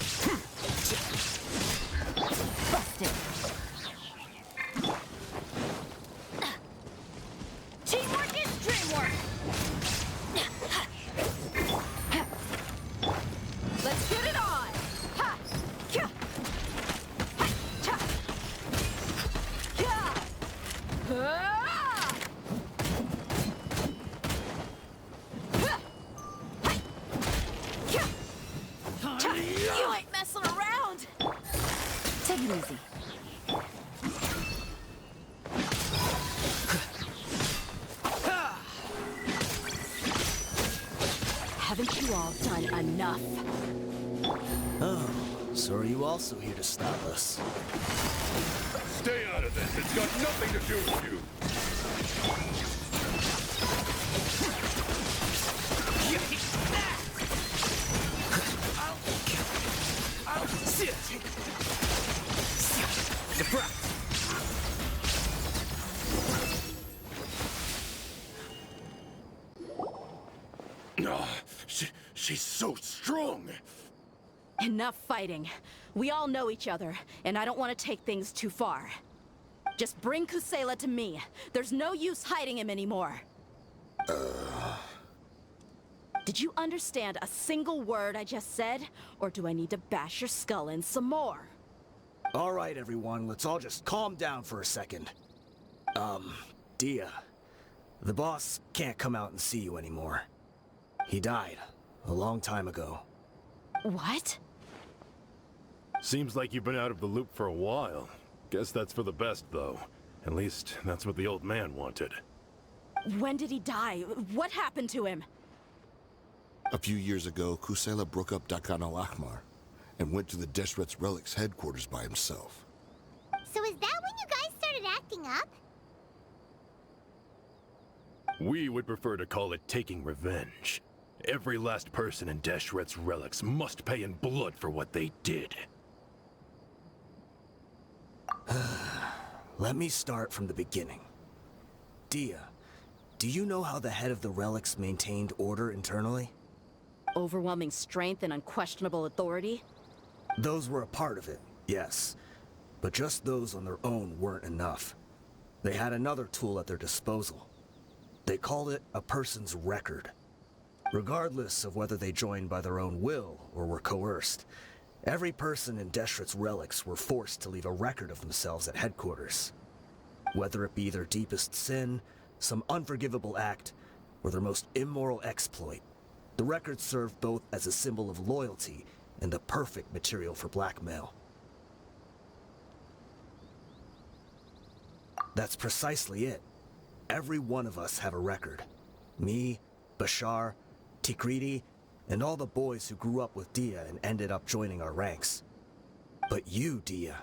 Busted. Teamwork is dreamwork! Let's get it on! Ha! Kya! Ha! Cha! Kya! Ah! Ha! Ha! Kya! Cha! You ain't messing around! Take it easy. Haven't you all done enough? Oh, so are you also here to stop us? Stay out of this. It's got nothing to do with you. She's so strong. Enough fighting. We all know each other, and I don't want to take things too far. Just bring Kusela to me. There's no use hiding him anymore. Did you understand a single word I just said? Or do I need to bash your skull in some more? All right, everyone, let's all just calm down for a second. Dia, the boss can't come out and see you anymore. He died a long time ago. What? Seems like you've been out of the loop for a while. Guess that's for the best, though. At least, that's what the old man wanted. When did he die? What happened to him? A few years ago, Kusela broke up Dakan al-Ahmar and went to the Deshret's Relics headquarters by himself. So is that when you guys started acting up? We would prefer to call it taking revenge. Every last person in Deshret's Relics must pay in blood for what they did. Let me start from the beginning. Dia, do you know how the head of the Relics maintained order internally? Overwhelming strength and unquestionable authority? Those were a part of it, yes. But just those on their own weren't enough. They had another tool at their disposal. They called it a person's record. Regardless of whether they joined by their own will or were coerced, every person in Deshret's Relics were forced to leave a record of themselves at headquarters. Whether it be their deepest sin, some unforgivable act, or their most immoral exploit, the record served both as a symbol of loyalty and the perfect material for blackmail. That's precisely it. Every one of us have a record. Me, Bashar, Tikriti, and all the boys who grew up with Dia and ended up joining our ranks. But you, Dia,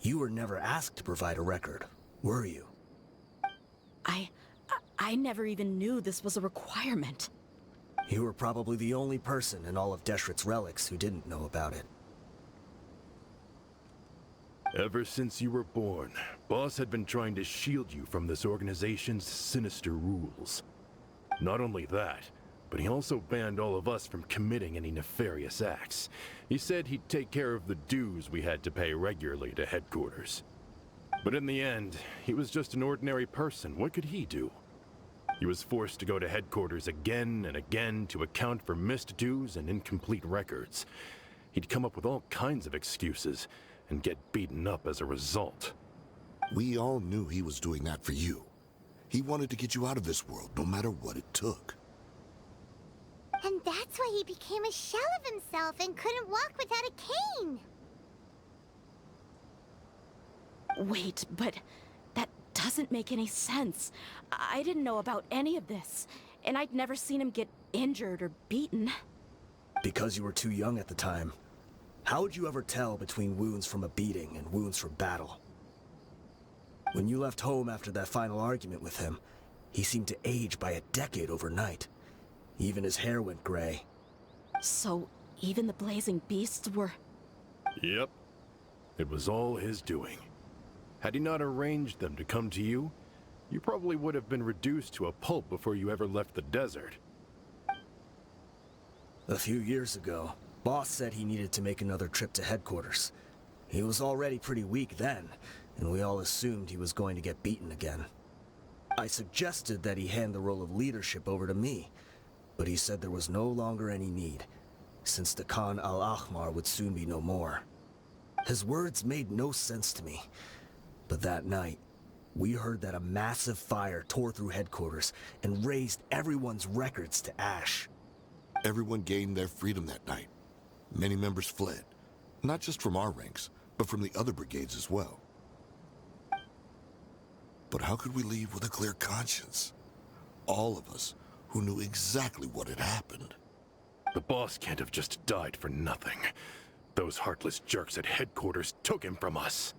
you were never asked to provide a record, were you? I never even knew this was a requirement. You were probably the only person in all of Deshret's Relics who didn't know about it. Ever since you were born, Boss had been trying to shield you from this organization's sinister rules. Not only that, but he also banned all of us from committing any nefarious acts. He said he'd take care of the dues we had to pay regularly to headquarters. But in the end, he was just an ordinary person. What could he do? He was forced to go to headquarters again and again to account for missed dues and incomplete records. He'd come up with all kinds of excuses and get beaten up as a result. We all knew he was doing that for you. He wanted to get you out of this world, no matter what it took. And that's why he became a shell of himself and couldn't walk without a cane. Wait, but that doesn't make any sense. I didn't know about any of this, and I'd never seen him get injured or beaten. Because you were too young at the time. How would you ever tell between wounds from a beating and wounds from battle? When you left home after that final argument with him, he seemed to age by a decade overnight. Even his hair went gray. So, even the blazing beasts were... Yep. It was all his doing. Had he not arranged them to come to you, you probably would have been reduced to a pulp before you ever left the desert. A few years ago, Boss said he needed to make another trip to headquarters. He was already pretty weak then, and we all assumed he was going to get beaten again. I suggested that he hand the role of leadership over to me, but he said there was no longer any need, since the Khan al-Ahmar would soon be no more. His words made no sense to me, but that night, we heard that a massive fire tore through headquarters and razed everyone's records to ash. Everyone gained their freedom that night. Many members fled, not just from our ranks, but from the other brigades as well. But how could we leave with a clear conscience? All of us who knew exactly what had happened. The boss can't have just died for nothing. Those heartless jerks at headquarters took him from us.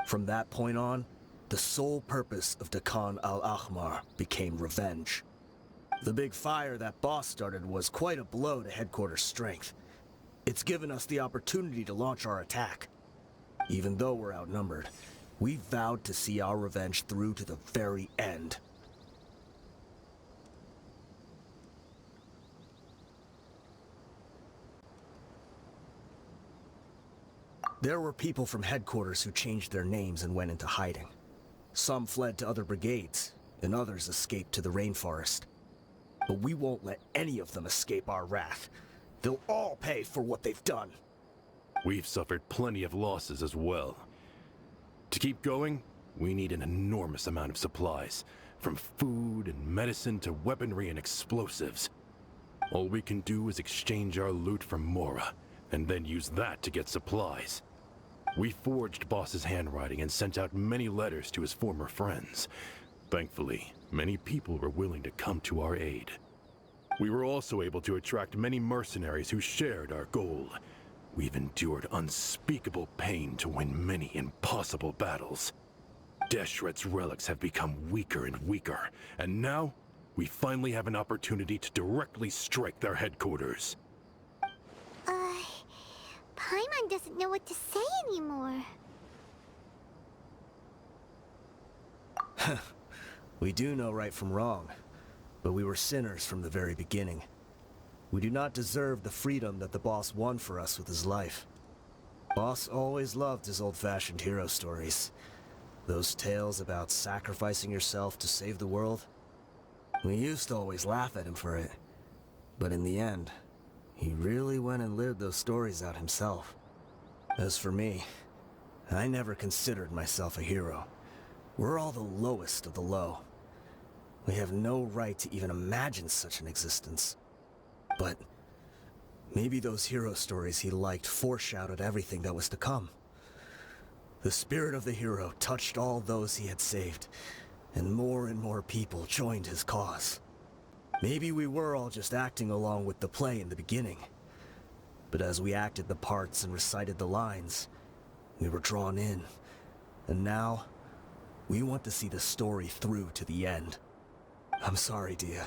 From that point on, the sole purpose of the Khan al-Ahmar became revenge. The big fire that Boss started was quite a blow to headquarters strength. It's given us the opportunity to launch our attack. Even though we're outnumbered, we vowed to see our revenge through to the very end. There were people from headquarters who changed their names and went into hiding. Some fled to other brigades, and others escaped to the rainforest. But we won't let any of them escape our wrath. They'll all pay for what they've done. We've suffered plenty of losses as well. To keep going, we need an enormous amount of supplies, from food and medicine to weaponry and explosives. All we can do is exchange our loot from Mora, and then use that to get supplies. We forged Boss's handwriting and sent out many letters to his former friends. Thankfully, many people were willing to come to our aid. We were also able to attract many mercenaries who shared our goal. We've endured unspeakable pain to win many impossible battles. Deshret's relics have become weaker and weaker, and now we finally have an opportunity to directly strike their headquarters. Paimon doesn't know what to say anymore. We do know right from wrong, but we were sinners from the very beginning. We do not deserve the freedom that the boss won for us with his life. Boss always loved his old-fashioned hero stories. Those tales about sacrificing yourself to save the world. We used to always laugh at him for it, but in the end, he really went and lived those stories out himself. As for me, I never considered myself a hero. We're all the lowest of the low. We have no right to even imagine such an existence. But maybe those hero stories he liked foreshadowed everything that was to come. The spirit of the hero touched all those he had saved, and more people joined his cause. Maybe we were all just acting along with the play in the beginning. But as we acted the parts and recited the lines, we were drawn in. And now, we want to see the story through to the end. I'm sorry, Dia.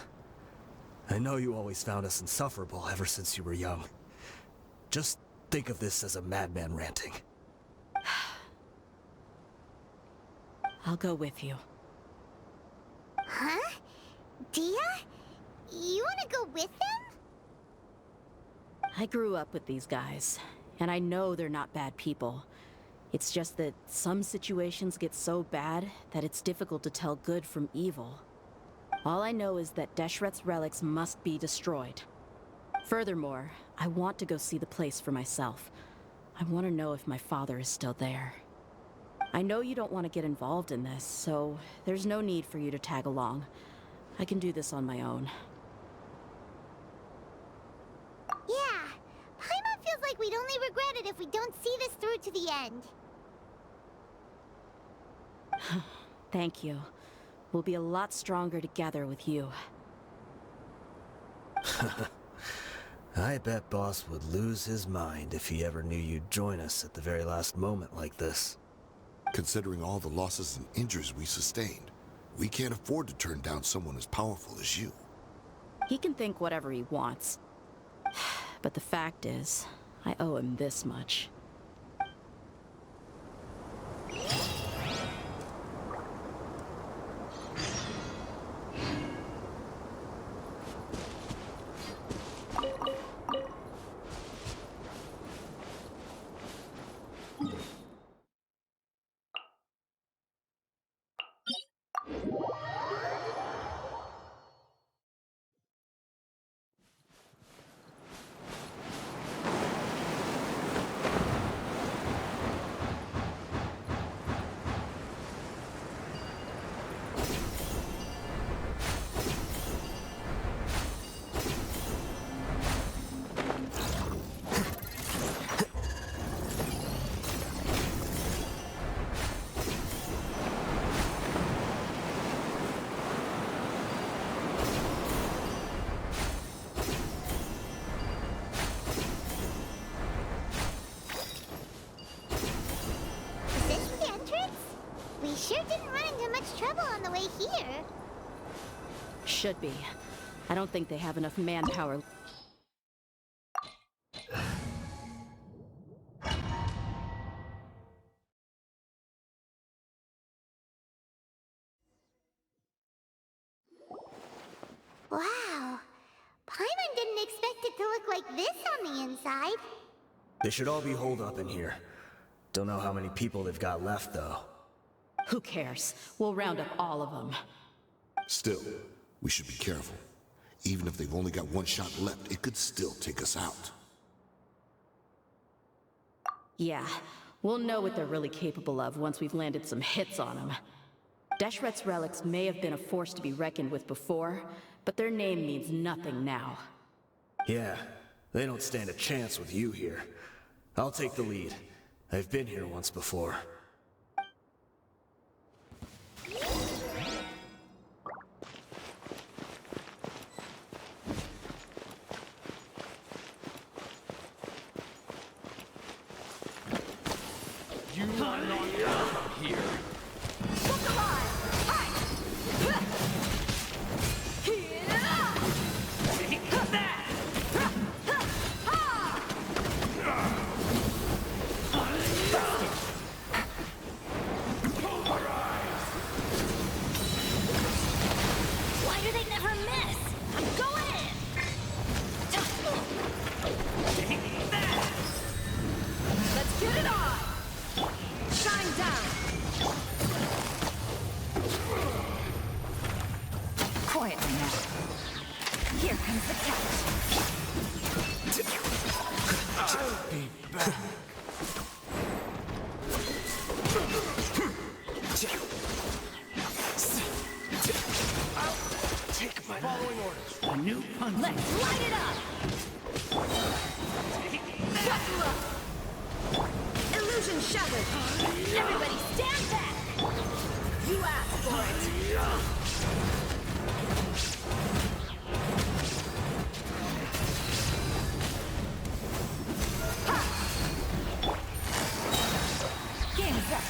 I know you always found us insufferable ever since you were young. Just think of this as a madman ranting. I'll go with you. Huh? Dia? You want to go with him? I grew up with these guys, and I know they're not bad people. It's just that some situations get so bad that it's difficult to tell good from evil. All I know is that Deshret's relics must be destroyed. Furthermore, I want to go see the place for myself. I want to know if my father is still there. I know you don't want to get involved in this, so there's no need for you to tag along. I can do this on my own. Yeah, Paimon feels like we'd only regret it if we don't see this through to the end. Thank you. We'll be a lot stronger together with you. I bet Boss would lose his mind if he ever knew you'd join us at the very last moment like this. Considering all the losses and injuries we sustained, we can't afford to turn down someone as powerful as you. He can think whatever he wants. But the fact is, I owe him this much. Is this the entrance? We sure didn't run into much trouble on the way here. Should be. I don't think they have enough manpower. Wow. Paimon didn't expect it to look like this on the inside. They should all be holed up in here. Don't know how many people they've got left, though. Who cares? We'll round up all of them. Still, we should be careful. Even if they've only got one shot left, it could still take us out. Yeah, we'll know what they're really capable of once we've landed some hits on them. Deshret's relics may have been a force to be reckoned with before, but their name means nothing now. Yeah, they don't stand a chance with you here. I'll take the lead. I've been here once before. You are not welcome here. Why do they never miss? I'm going in! Let's get it on! Shine down! Quietly now. Here comes the cat. I'll be back. Take my following orders. A new punch. Let's light it up! Illusion shattered! Everybody stand back! You asked for it! Game's up!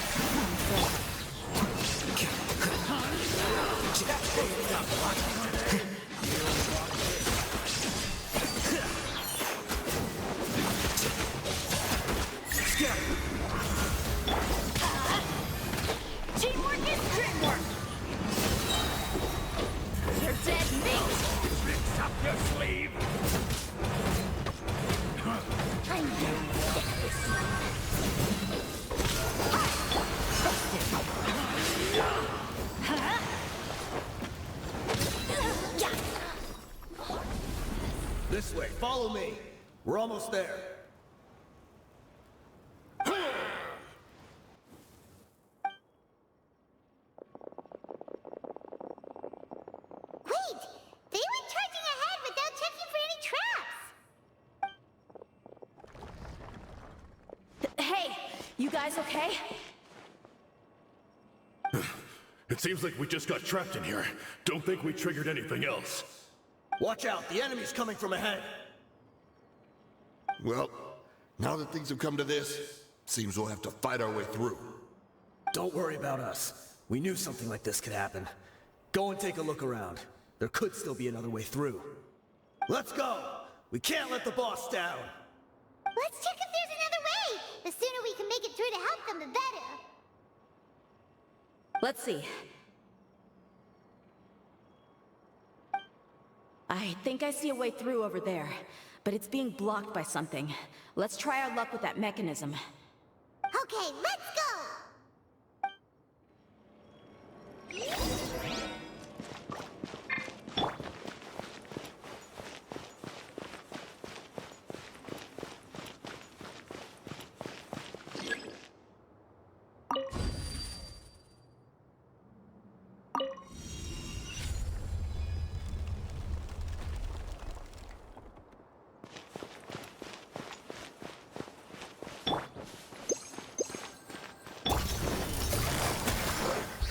Teamwork is dreamwork! You're dead meat! Rips up your sleeve. I'm gonna get this one. This way, follow me. We're almost there. Wait! They went charging ahead without checking for any traps! Hey, you guys okay? It's Seems like we just got trapped in here. Don't think we triggered anything else. Watch out, the enemy's coming from ahead. Well, now that things have come to this, seems we'll have to fight our way through. Don't worry about us. We knew something like this could happen. Go and take a look around. There could still be another way through. Let's go! We can't let the boss down! Let's check if there's another way. The sooner we can make it through to help them, the better. Let's see. I think I see a way through over there, but it's being blocked by something. Let's try our luck with that mechanism. Okay, let's go!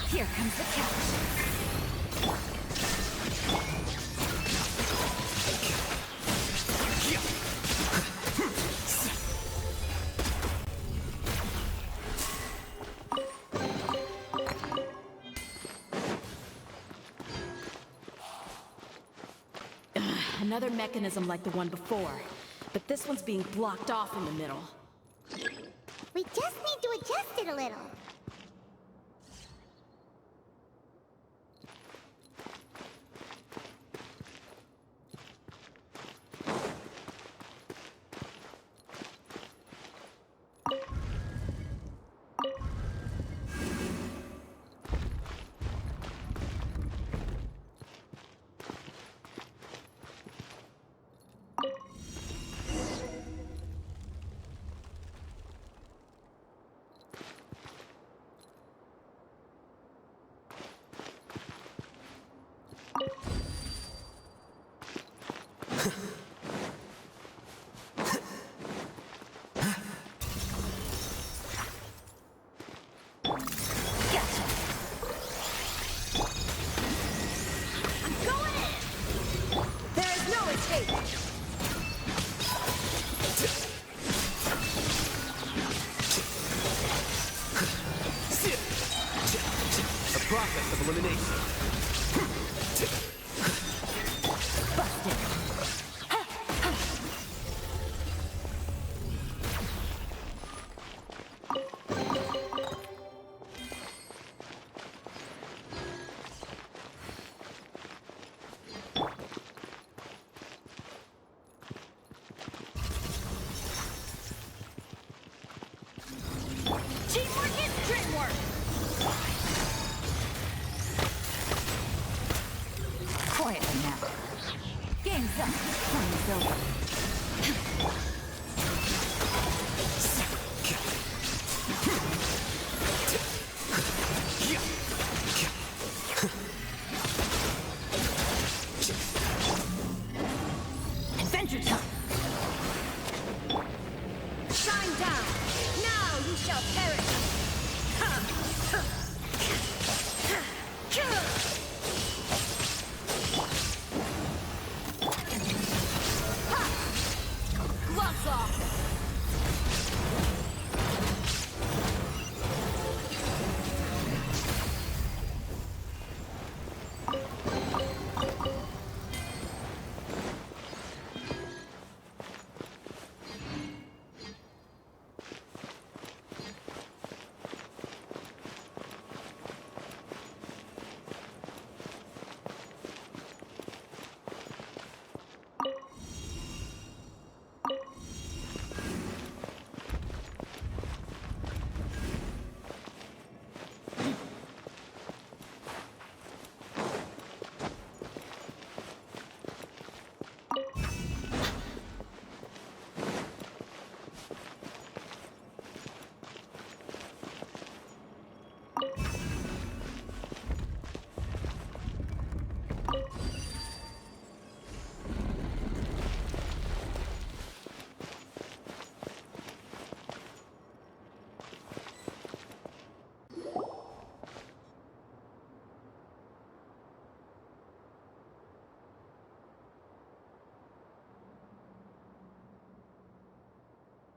Here comes the catch. Another mechanism like the one before, but this one's being blocked off in the middle. We just need to adjust it a little. Process of elimination. Teamwork is dreamwork! Quietly now. Game's up. Fun is over. Adventure time! Shine down! Now you shall perish! Gloves off!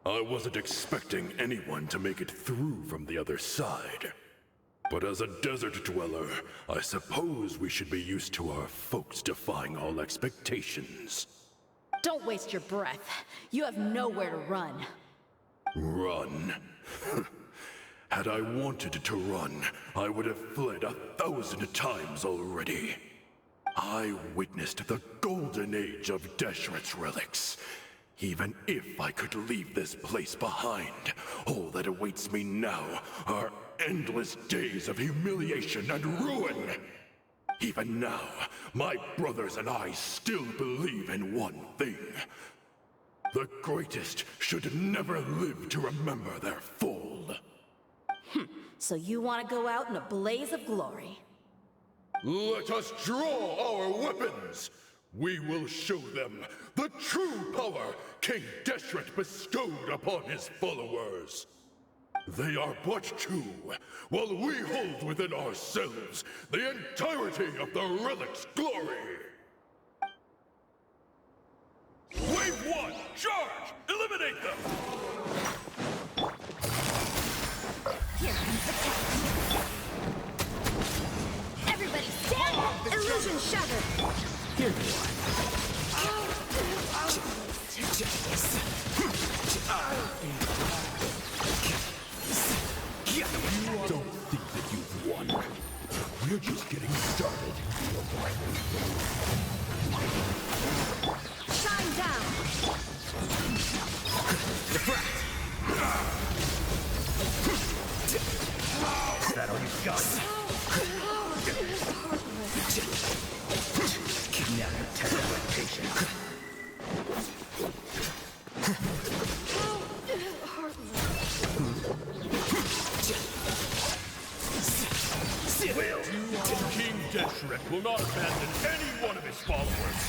I wasn't expecting anyone to make it through from the other side. But as a desert dweller, I suppose we should be used to our folks defying all expectations. Don't waste your breath. You have nowhere to run. Run? Had I wanted to run, I would have fled 1,000 times already. I witnessed the golden age of Deshret's relics. Even if I could leave this place behind, all that awaits me now are endless days of humiliation and ruin. Even now, my brothers and I still believe in one thing. The greatest should never live to remember their fall. So you want to go out in a blaze of glory? Let us draw our weapons! We will show them the true power King Deshret bestowed upon his followers. They are but two, while we hold within ourselves the entirety of the relic's glory. Wave 1, charge! Eliminate them! Here comes the test. Everybody stand! Illusion shattered! Here you are. Don't think that you've won. We're just getting started. Shine down! Is that all you've got? Now you test my patience. King Deshret will not abandon any one of his followers.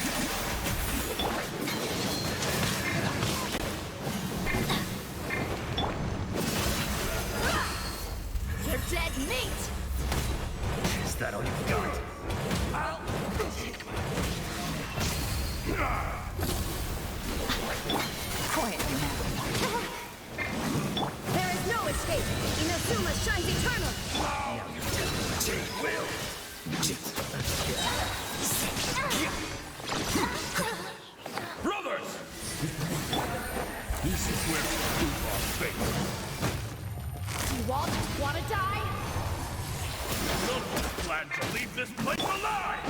You're dead meat! Is that all you've got? Quietly now. There is no escape! Inazuma shines eternal! Brothers! This is where we prove our faith. You all want to die? None of us plan to leave this place alive!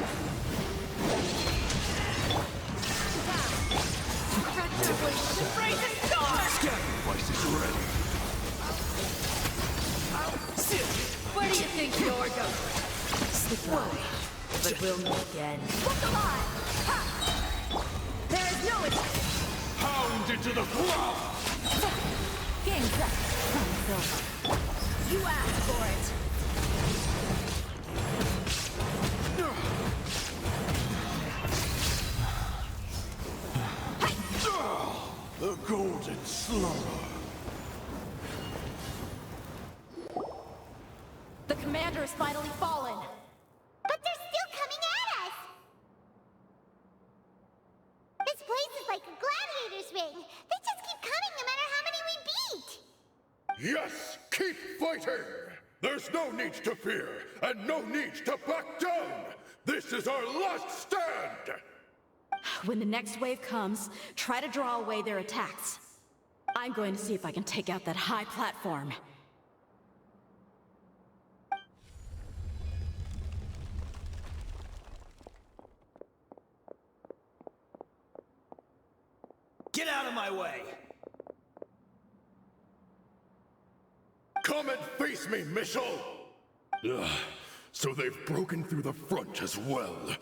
Embrace the storm! Sacrifice is ready. Where do you think you're going? Slip away. But we'll meet again. Look alive! Ha! There is no escape! Pound into the ground! Game's up. Time's over. You asked for it. The golden slumber. The commander has finally fallen. But they're still coming at us! This place is like a gladiator's ring. They just keep coming no matter how many we beat! Yes, keep fighting! There's no need to fear, and no need to back down! This is our last stand! When the next wave comes, try to draw away their attacks. I'm going to see if I can take out that high platform. Get out of my way! Come and face me, Mitchell! Ugh, so they've broken through the front as well.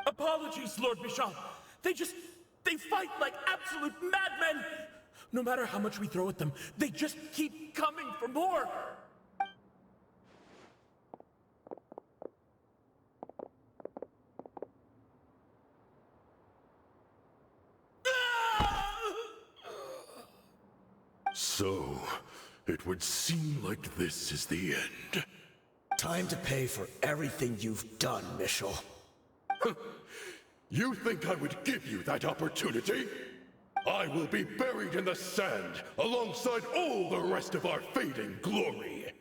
Apologies, Lord Bishop. They fight like absolute madmen. No matter how much we throw at them, they just keep coming for more. So, it would seem like this is the end. Time to pay for everything you've done, Mitchell. You think I would give you that opportunity? I will be buried in the sand alongside all the rest of our fading glory.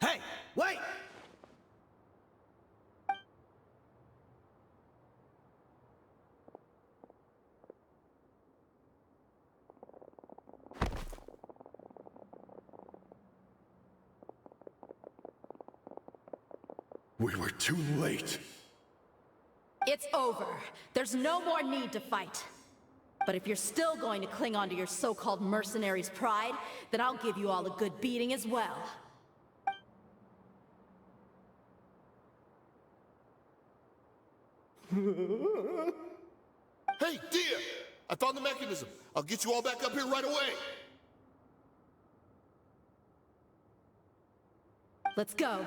Hey, wait! We were too late. It's over. There's no more need to fight. But if you're still going to cling on to your so-called mercenary's pride, then I'll give you all a good beating as well. Hey, dear! I found the mechanism. I'll get you all back up here right away. Let's go.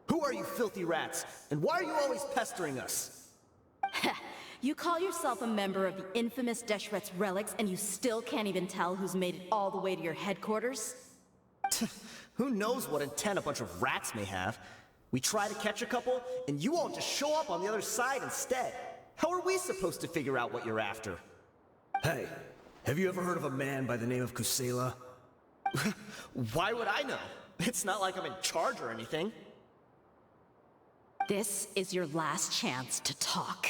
Who are you filthy rats? And why are you always pestering us? You call yourself a member of the infamous Deshret's relics, and you still can't even tell who's made it all the way to your headquarters? Who knows what intent a bunch of rats may have? We try to catch a couple, and you all just show up on the other side instead. How are we supposed to figure out what you're after? Hey, have you ever heard of a man by the name of Kusela? Why would I know? It's not like I'm in charge or anything. This is your last chance to talk.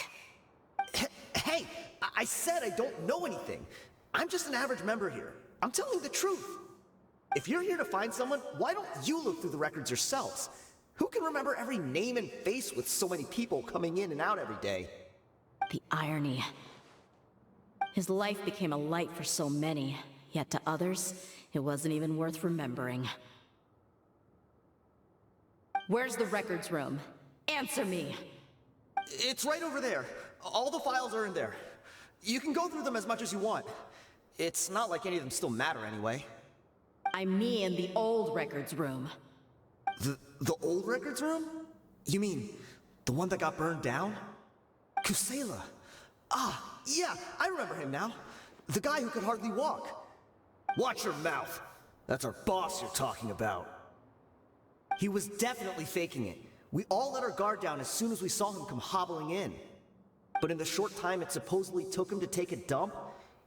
Hey, I said I don't know anything. I'm just an average member here. I'm telling the truth. If you're here to find someone, why don't you look through the records yourselves? Who can remember every name and face with so many people coming in and out every day? The irony. His life became a light for so many, yet to others, it wasn't even worth remembering. Where's the records room? Answer me! It's right over there. All the files are in there. You can go through them as much as you want. It's not like any of them still matter anyway. I mean the old records room. The old records room? You mean the one that got burned down? Kusela. Ah, yeah, I remember him now. The guy who could hardly walk. Watch your mouth. That's our boss you're talking about. He was definitely faking it. We all let our guard down as soon as we saw him come hobbling in. But in the short time it supposedly took him to take a dump,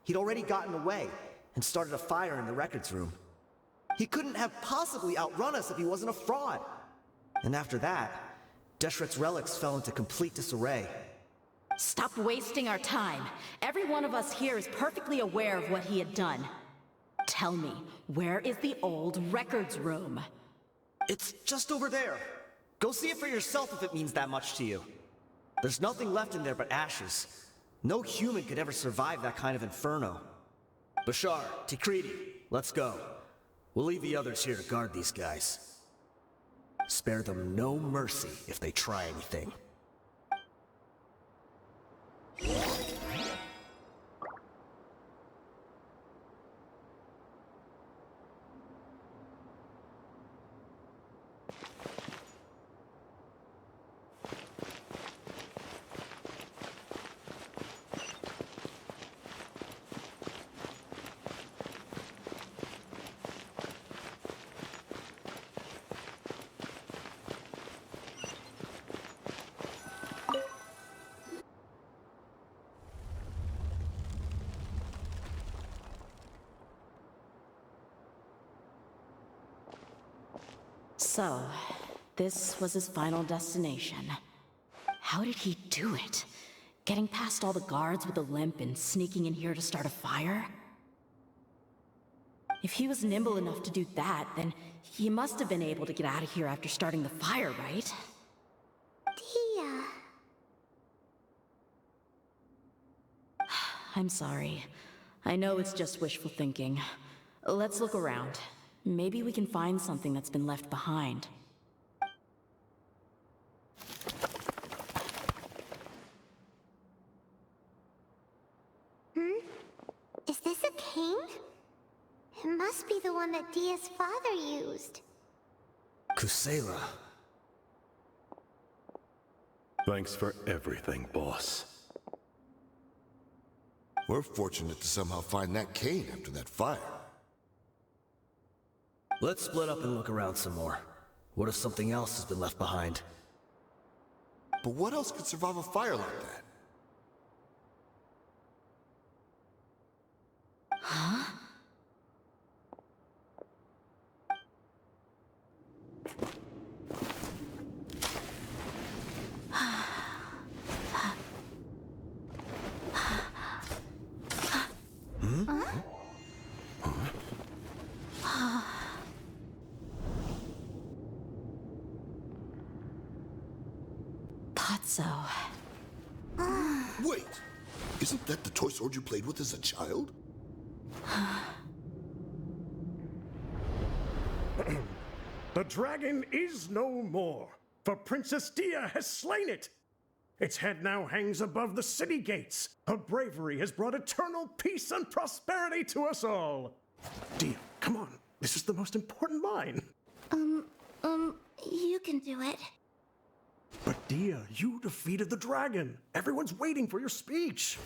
he'd already gotten away and started a fire in the records room. He couldn't have possibly outrun us if he wasn't a fraud. And after that, Deshret's relics fell into complete disarray. Stop wasting our time. Every one of us here is perfectly aware of what he had done. Tell me, where is the old records room? It's just over there. Go see it for yourself if it means that much to you. There's nothing left in there but ashes. No human could ever survive that kind of inferno. Bashar, Tikriti, let's go. We'll leave the others here to guard these guys. Spare them no mercy if they try anything. So, this was his final destination. How did he do it? Getting past all the guards with a limp and sneaking in here to start a fire? If he was nimble enough to do that, then he must have been able to get out of here after starting the fire, right? Tia. I'm sorry. I know it's just wishful thinking. Let's look around. Maybe we can find something that's been left behind. Is this a cane? It must be the one that Dia's father used. Kusela. Thanks for everything, boss. We're fortunate to somehow find that cane after that fire. Let's split up and look around some more. What if something else has been left behind? But what else could survive a fire like that? Huh? Thought so. Wait! Isn't that the toy sword you played with as a child? The dragon is no more, for Princess Dia has slain it. Its head now hangs above the city gates. Her bravery has brought eternal peace and prosperity to us all. Dia, come on. This is the most important line. You can do it. But Dia, you defeated the dragon. Everyone's waiting for your speech.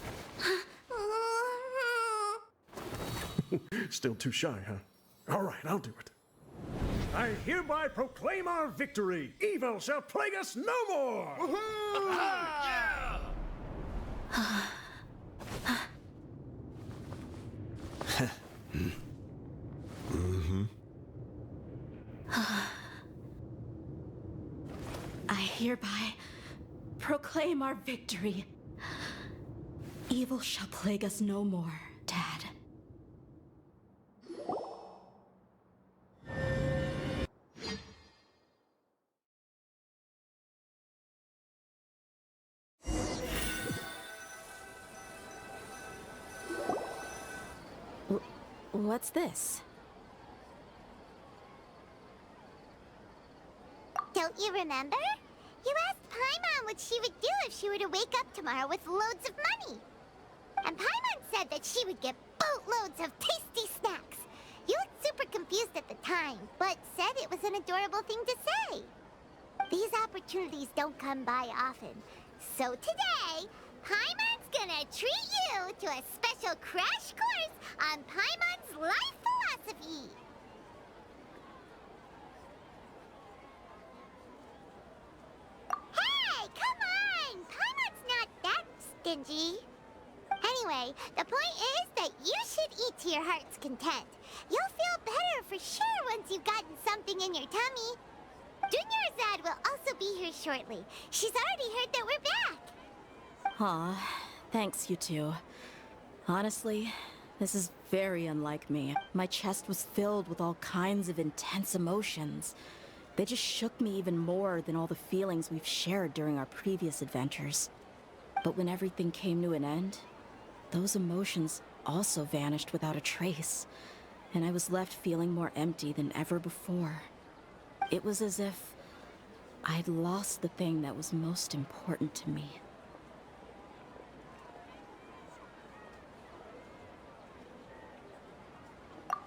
Still too shy, huh? All right, I'll do it. I hereby proclaim our victory. Evil shall plague us no more. I hereby proclaim our victory. Evil shall plague us no more, Dad. What's this? Don't you remember? You asked Paimon what she would do if she were to wake up tomorrow with loads of money. And Paimon said that she would get boatloads of tasty snacks. You looked super confused at the time, but said it was an adorable thing to say. These opportunities don't come by often. So today, Paimon's gonna treat you to a special crash course on Paimon's life philosophy. Hey, come on! Paimon's not that stingy. Anyway, the point is that you should eat to your heart's content. You'll feel better for sure once you've gotten something in your tummy. Dunyarzad will also be here shortly. She's already heard that we're back. Aw, thanks, you two. Honestly, this is very unlike me. My chest was filled with all kinds of intense emotions. They just shook me even more than all the feelings we've shared during our previous adventures. But when everything came to an end, those emotions also vanished without a trace, and I was left feeling more empty than ever before. It was as if I'd lost the thing that was most important to me.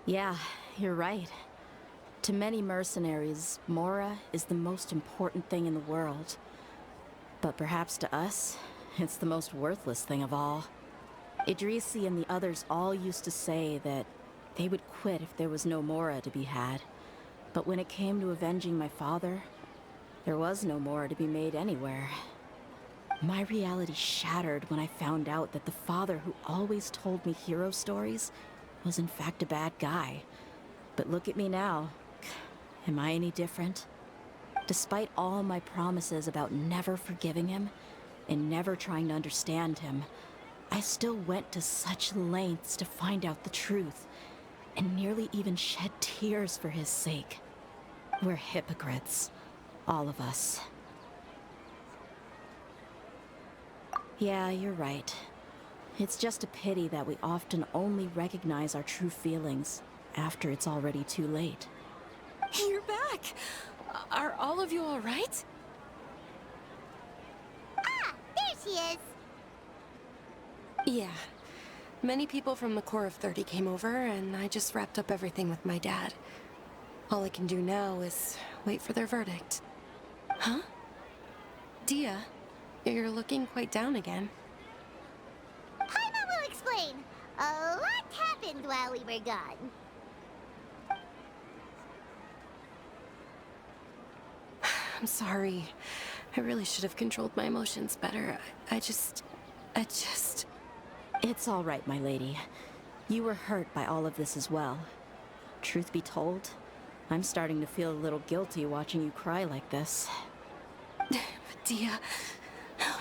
Yeah, you're right. To many mercenaries, Mora is the most important thing in the world. But perhaps to us, it's the most worthless thing of all. Idrisi and the others all used to say that they would quit if there was no Mora to be had. But when it came to avenging my father, there was no Mora to be made anywhere. My reality shattered when I found out that the father who always told me hero stories was in fact a bad guy. But look at me now. Am I any different? Despite all my promises about never forgiving him and never trying to understand him, I still went to such lengths to find out the truth. and nearly even shed tears for his sake. We're hypocrites. All of us. Yeah, you're right. It's just a pity that we often only recognize our true feelings after it's already too late. You're back! Are all of you all right? Ah, there she is. Yeah. Many people from the Corps of 30 came over, and I just wrapped up everything with my dad. All I can do now is wait for their verdict. Huh? Dia, you're looking quite down again. Paimon will explain. A lot happened while we were gone. I'm sorry. I really should have controlled my emotions better. I just... It's all right, my lady. You were hurt by all of this as well. Truth be told, I'm starting to feel a little guilty watching you cry like this. But Dia,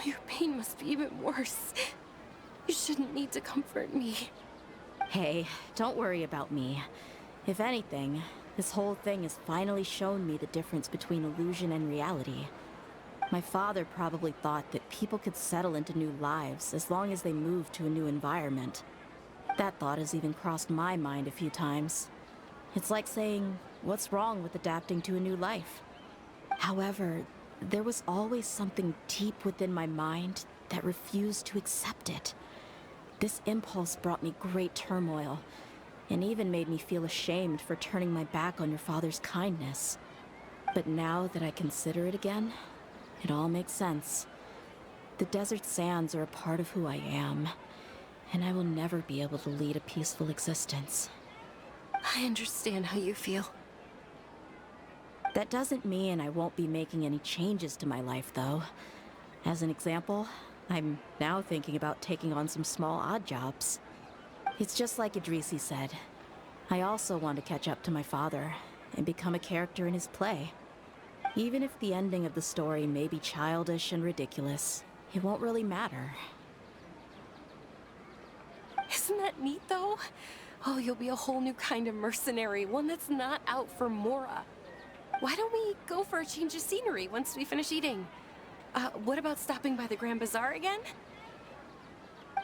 your pain must be even worse. You shouldn't need to comfort me. Hey, don't worry about me. If anything, this whole thing has finally shown me the difference between illusion and reality. My father probably thought that people could settle into new lives as long as they moved to a new environment. That thought has even crossed my mind a few times. It's like saying, what's wrong with adapting to a new life? However, there was always something deep within my mind that refused to accept it. This impulse brought me great turmoil, and even made me feel ashamed for turning my back on your father's kindness. But now that I consider it again, it all makes sense. The desert sands are a part of who I am, and I will never be able to lead a peaceful existence. I understand how you feel. That doesn't mean I won't be making any changes to my life, though. As an example, I'm now thinking about taking on some small odd jobs. It's just like Idrisi said. I also want to catch up to my father and become a character in his play. Even if the ending of the story may be childish and ridiculous, it won't really matter. Isn't that neat, though? Oh, you'll be a whole new kind of mercenary, one that's not out for Mora. Why don't we go for a change of scenery once we finish eating? What about stopping by the Grand Bazaar again?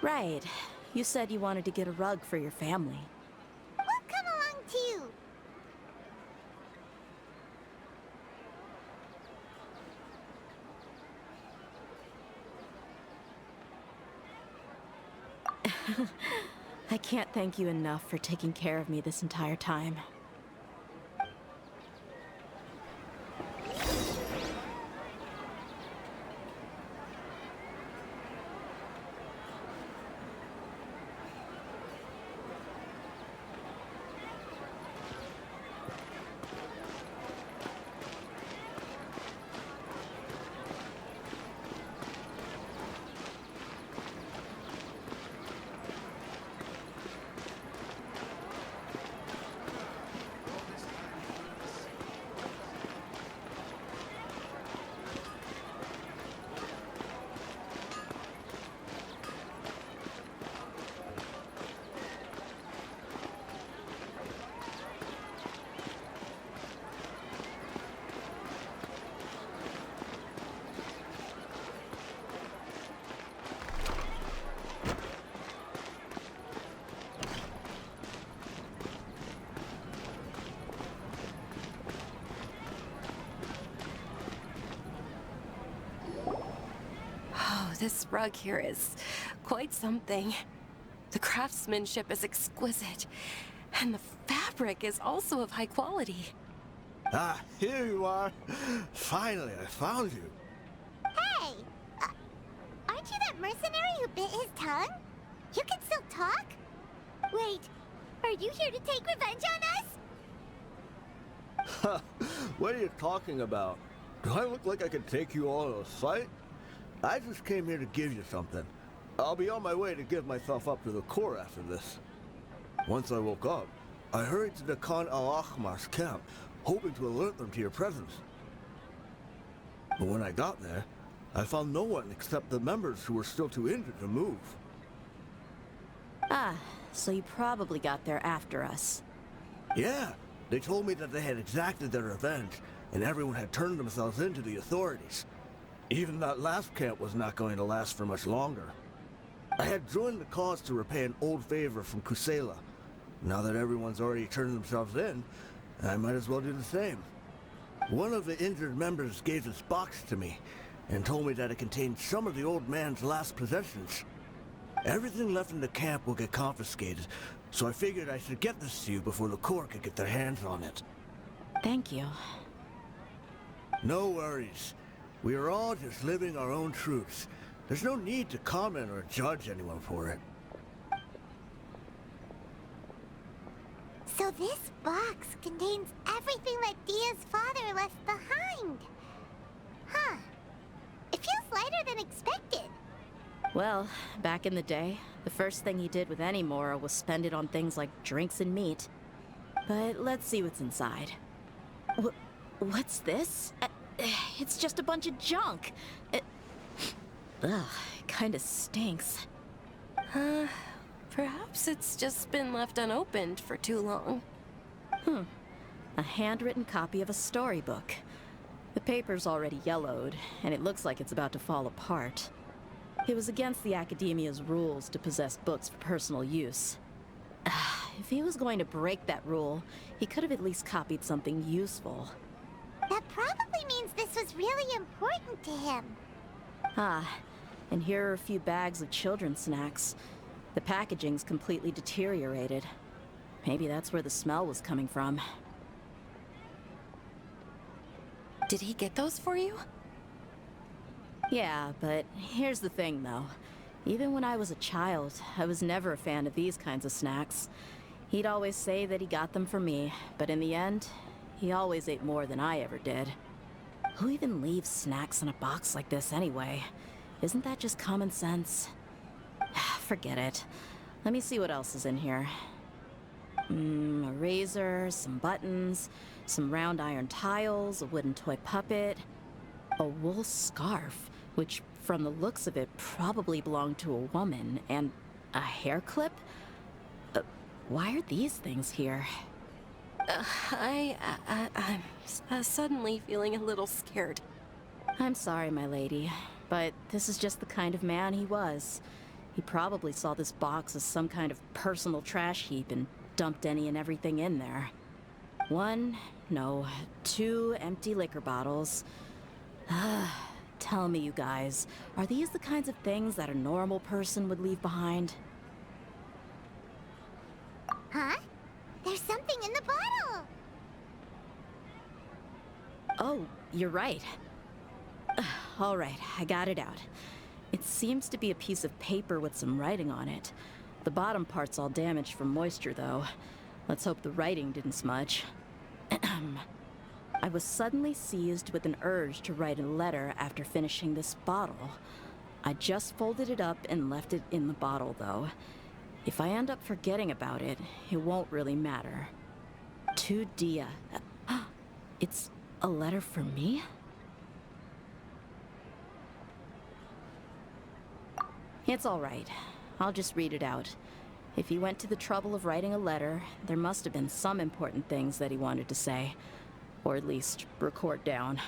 Right. You said you wanted to get a rug for your family. We'll come along too. I can't thank you enough for taking care of me this entire time. This rug here is quite something. The craftsmanship is exquisite, and the fabric is also of high quality. Ah, here you are. Finally, I found you. Hey! Aren't you that mercenary who bit his tongue? You can still talk? Wait, are you here to take revenge on us? What are you talking about? Do I look like I could take you all in a fight? I just came here to give you something. I'll be on my way to give myself up to the Corps after this. Once I woke up, I hurried to the Khan al-Ahmar's camp, hoping to alert them to your presence. But when I got there, I found no one except the members who were still too injured to move. Ah, so you probably got there after us. Yeah, they told me that they had exacted their revenge, and everyone had turned themselves in to the authorities. Even that last camp was not going to last for much longer. I had joined the cause to repay an old favor from Kusela. Now that everyone's already turned themselves in, I might as well do the same. One of the injured members gave this box to me, and told me that it contained some of the old man's last possessions. Everything left in the camp will get confiscated, so I figured I should get this to you before the court could get their hands on it. Thank you. No worries. We are all just living our own truths. There's no need to comment or judge anyone for it. So this box contains everything that Dia's father left behind. Huh. It feels lighter than expected. Well, back in the day, the first thing he did with any Mora was spend it on things like drinks and meat. But let's see what's inside. What's this? It's just a bunch of junk. Ugh, it kinda stinks. Perhaps it's just been left unopened for too long. A handwritten copy of a storybook. The paper's already yellowed, and it looks like it's about to fall apart. It was against the Academia's rules to possess books for personal use. If he was going to break that rule, he could have at least copied something useful. That probably means this was really important to him. And here are a few bags of children's snacks. The packaging's completely deteriorated. Maybe that's where the smell was coming from. Did he get those for you? Yeah, but here's the thing, though. Even when I was a child, I was never a fan of these kinds of snacks. He'd always say that he got them for me, but in the end, he always ate more than I ever did. Who even leaves snacks in a box like this anyway? Isn't that just common sense? Forget it. Let me see what else is in here. A razor, some buttons, some round iron tiles, a wooden toy puppet, a wool scarf, which from the looks of it probably belonged to a woman, and a hair clip? Why are these things here? I'm suddenly feeling a little scared. I'm sorry, my lady, but this is just the kind of man he was. He probably saw this box as some kind of personal trash heap and dumped any and everything in there. 2 empty liquor bottles. Tell me, you guys, are these the kinds of things that a normal person would leave behind? Huh? There's something in the bottle! Oh, you're right. All right, I got it out. It seems to be a piece of paper with some writing on it. The bottom part's all damaged from moisture, though. Let's hope the writing didn't smudge. I was suddenly seized with an urge to write a letter after finishing this bottle. I just folded it up and left it in the bottle, though. If I end up forgetting about it, it won't really matter. To Dia. It's a letter for me? It's all right. I'll just read it out. If he went to the trouble of writing a letter, there must have been some important things that he wanted to say. Or at least record down.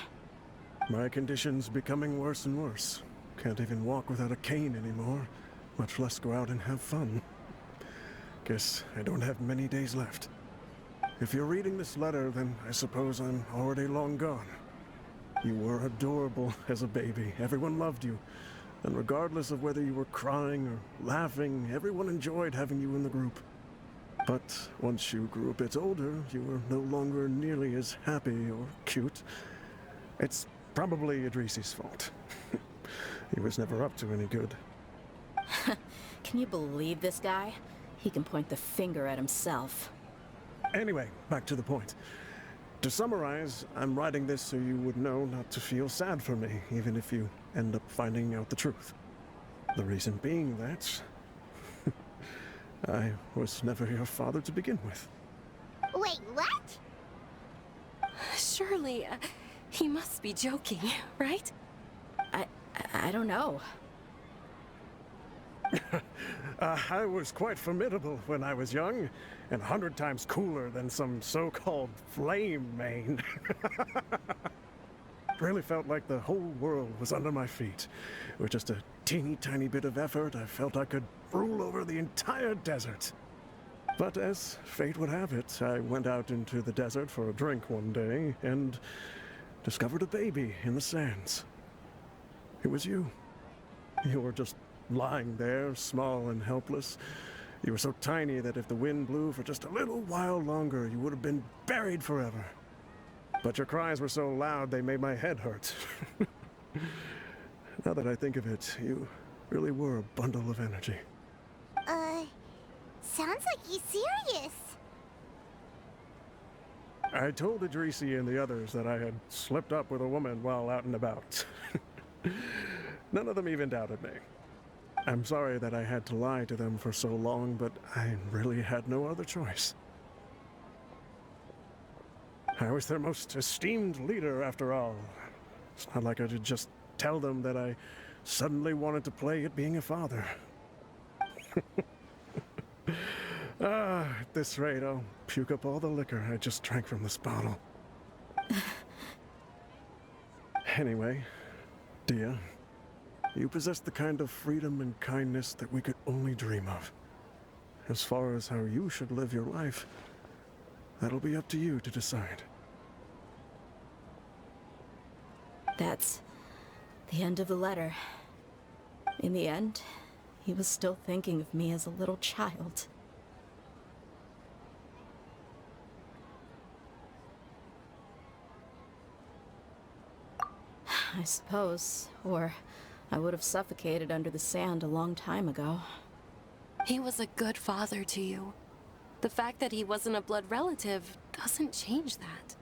My condition's becoming worse and worse. Can't even walk without a cane anymore, much less go out and have fun. Guess I don't have many days left. If you're reading this letter, then I suppose I'm already long gone. You were adorable as a baby. Everyone loved you. And regardless of whether you were crying or laughing, everyone enjoyed having you in the group. But once you grew a bit older, you were no longer nearly as happy or cute. It's probably Idrisi's fault. He was never up to any good. Can you believe this guy? He can point the finger at himself. Anyway, back to the point. To summarize, I'm writing this so you would know not to feel sad for me, even if you end up finding out the truth. The reason being that I was never your father to begin with. Wait, what? Surely, he must be joking, right? I don't know. I was quite formidable when I was young, and 100 times cooler than some so-called flame main. Really felt like the whole world was under my feet. With just a teeny tiny bit of effort, I felt I could rule over the entire desert. But as fate would have it, I went out into the desert for a drink one day and discovered a baby in the sands. It was you. You were just lying there, small and helpless. You were so tiny that if the wind blew for just a little while longer, you would have been buried forever. But your cries were so loud they made my head hurt. Now that I think of it, you really were a bundle of energy. Sounds like he's serious. I told Idrisi and the others that I had slipped up with a woman while out and about. None of them even doubted me. I'm sorry that I had to lie to them for so long, but I really had no other choice. I was their most esteemed leader, after all. It's not like I could just tell them that I suddenly wanted to play at being a father. At this rate, I'll puke up all the liquor I just drank from this bottle. Anyway, Dia, you possess the kind of freedom and kindness that we could only dream of. As far as how you should live your life, that'll be up to you to decide. That's the end of the letter. In the end, he was still thinking of me as a little child. I suppose, or I would have suffocated under the sand a long time ago. He was a good father to you. The fact that he wasn't a blood relative doesn't change that.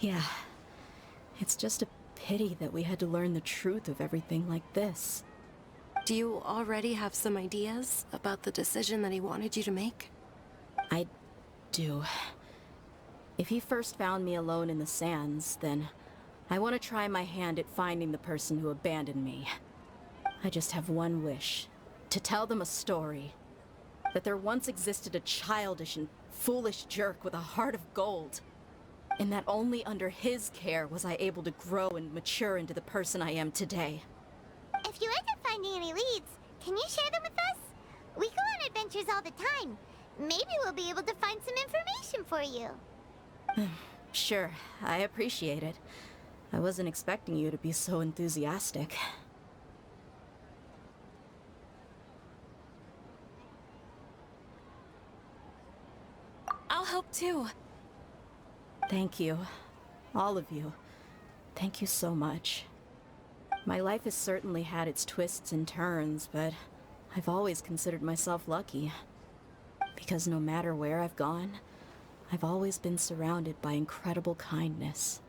Yeah, it's just a pity that we had to learn the truth of everything like this. Do you already have some ideas about the decision that he wanted you to make? I do. If he first found me alone in the sands, then I want to try my hand at finding the person who abandoned me. I just have one wish. To tell them a story. That there once existed a childish and foolish jerk with a heart of gold. And that only under his care was I able to grow and mature into the person I am today. If you end up finding any leads, can you share them with us? We go on adventures all the time. Maybe we'll be able to find some information for you. Sure, I appreciate it. I wasn't expecting you to be so enthusiastic. I'll help too. Thank you. All of you. Thank you so much. My life has certainly had its twists and turns, but I've always considered myself lucky. Because no matter where I've gone, I've always been surrounded by incredible kindness.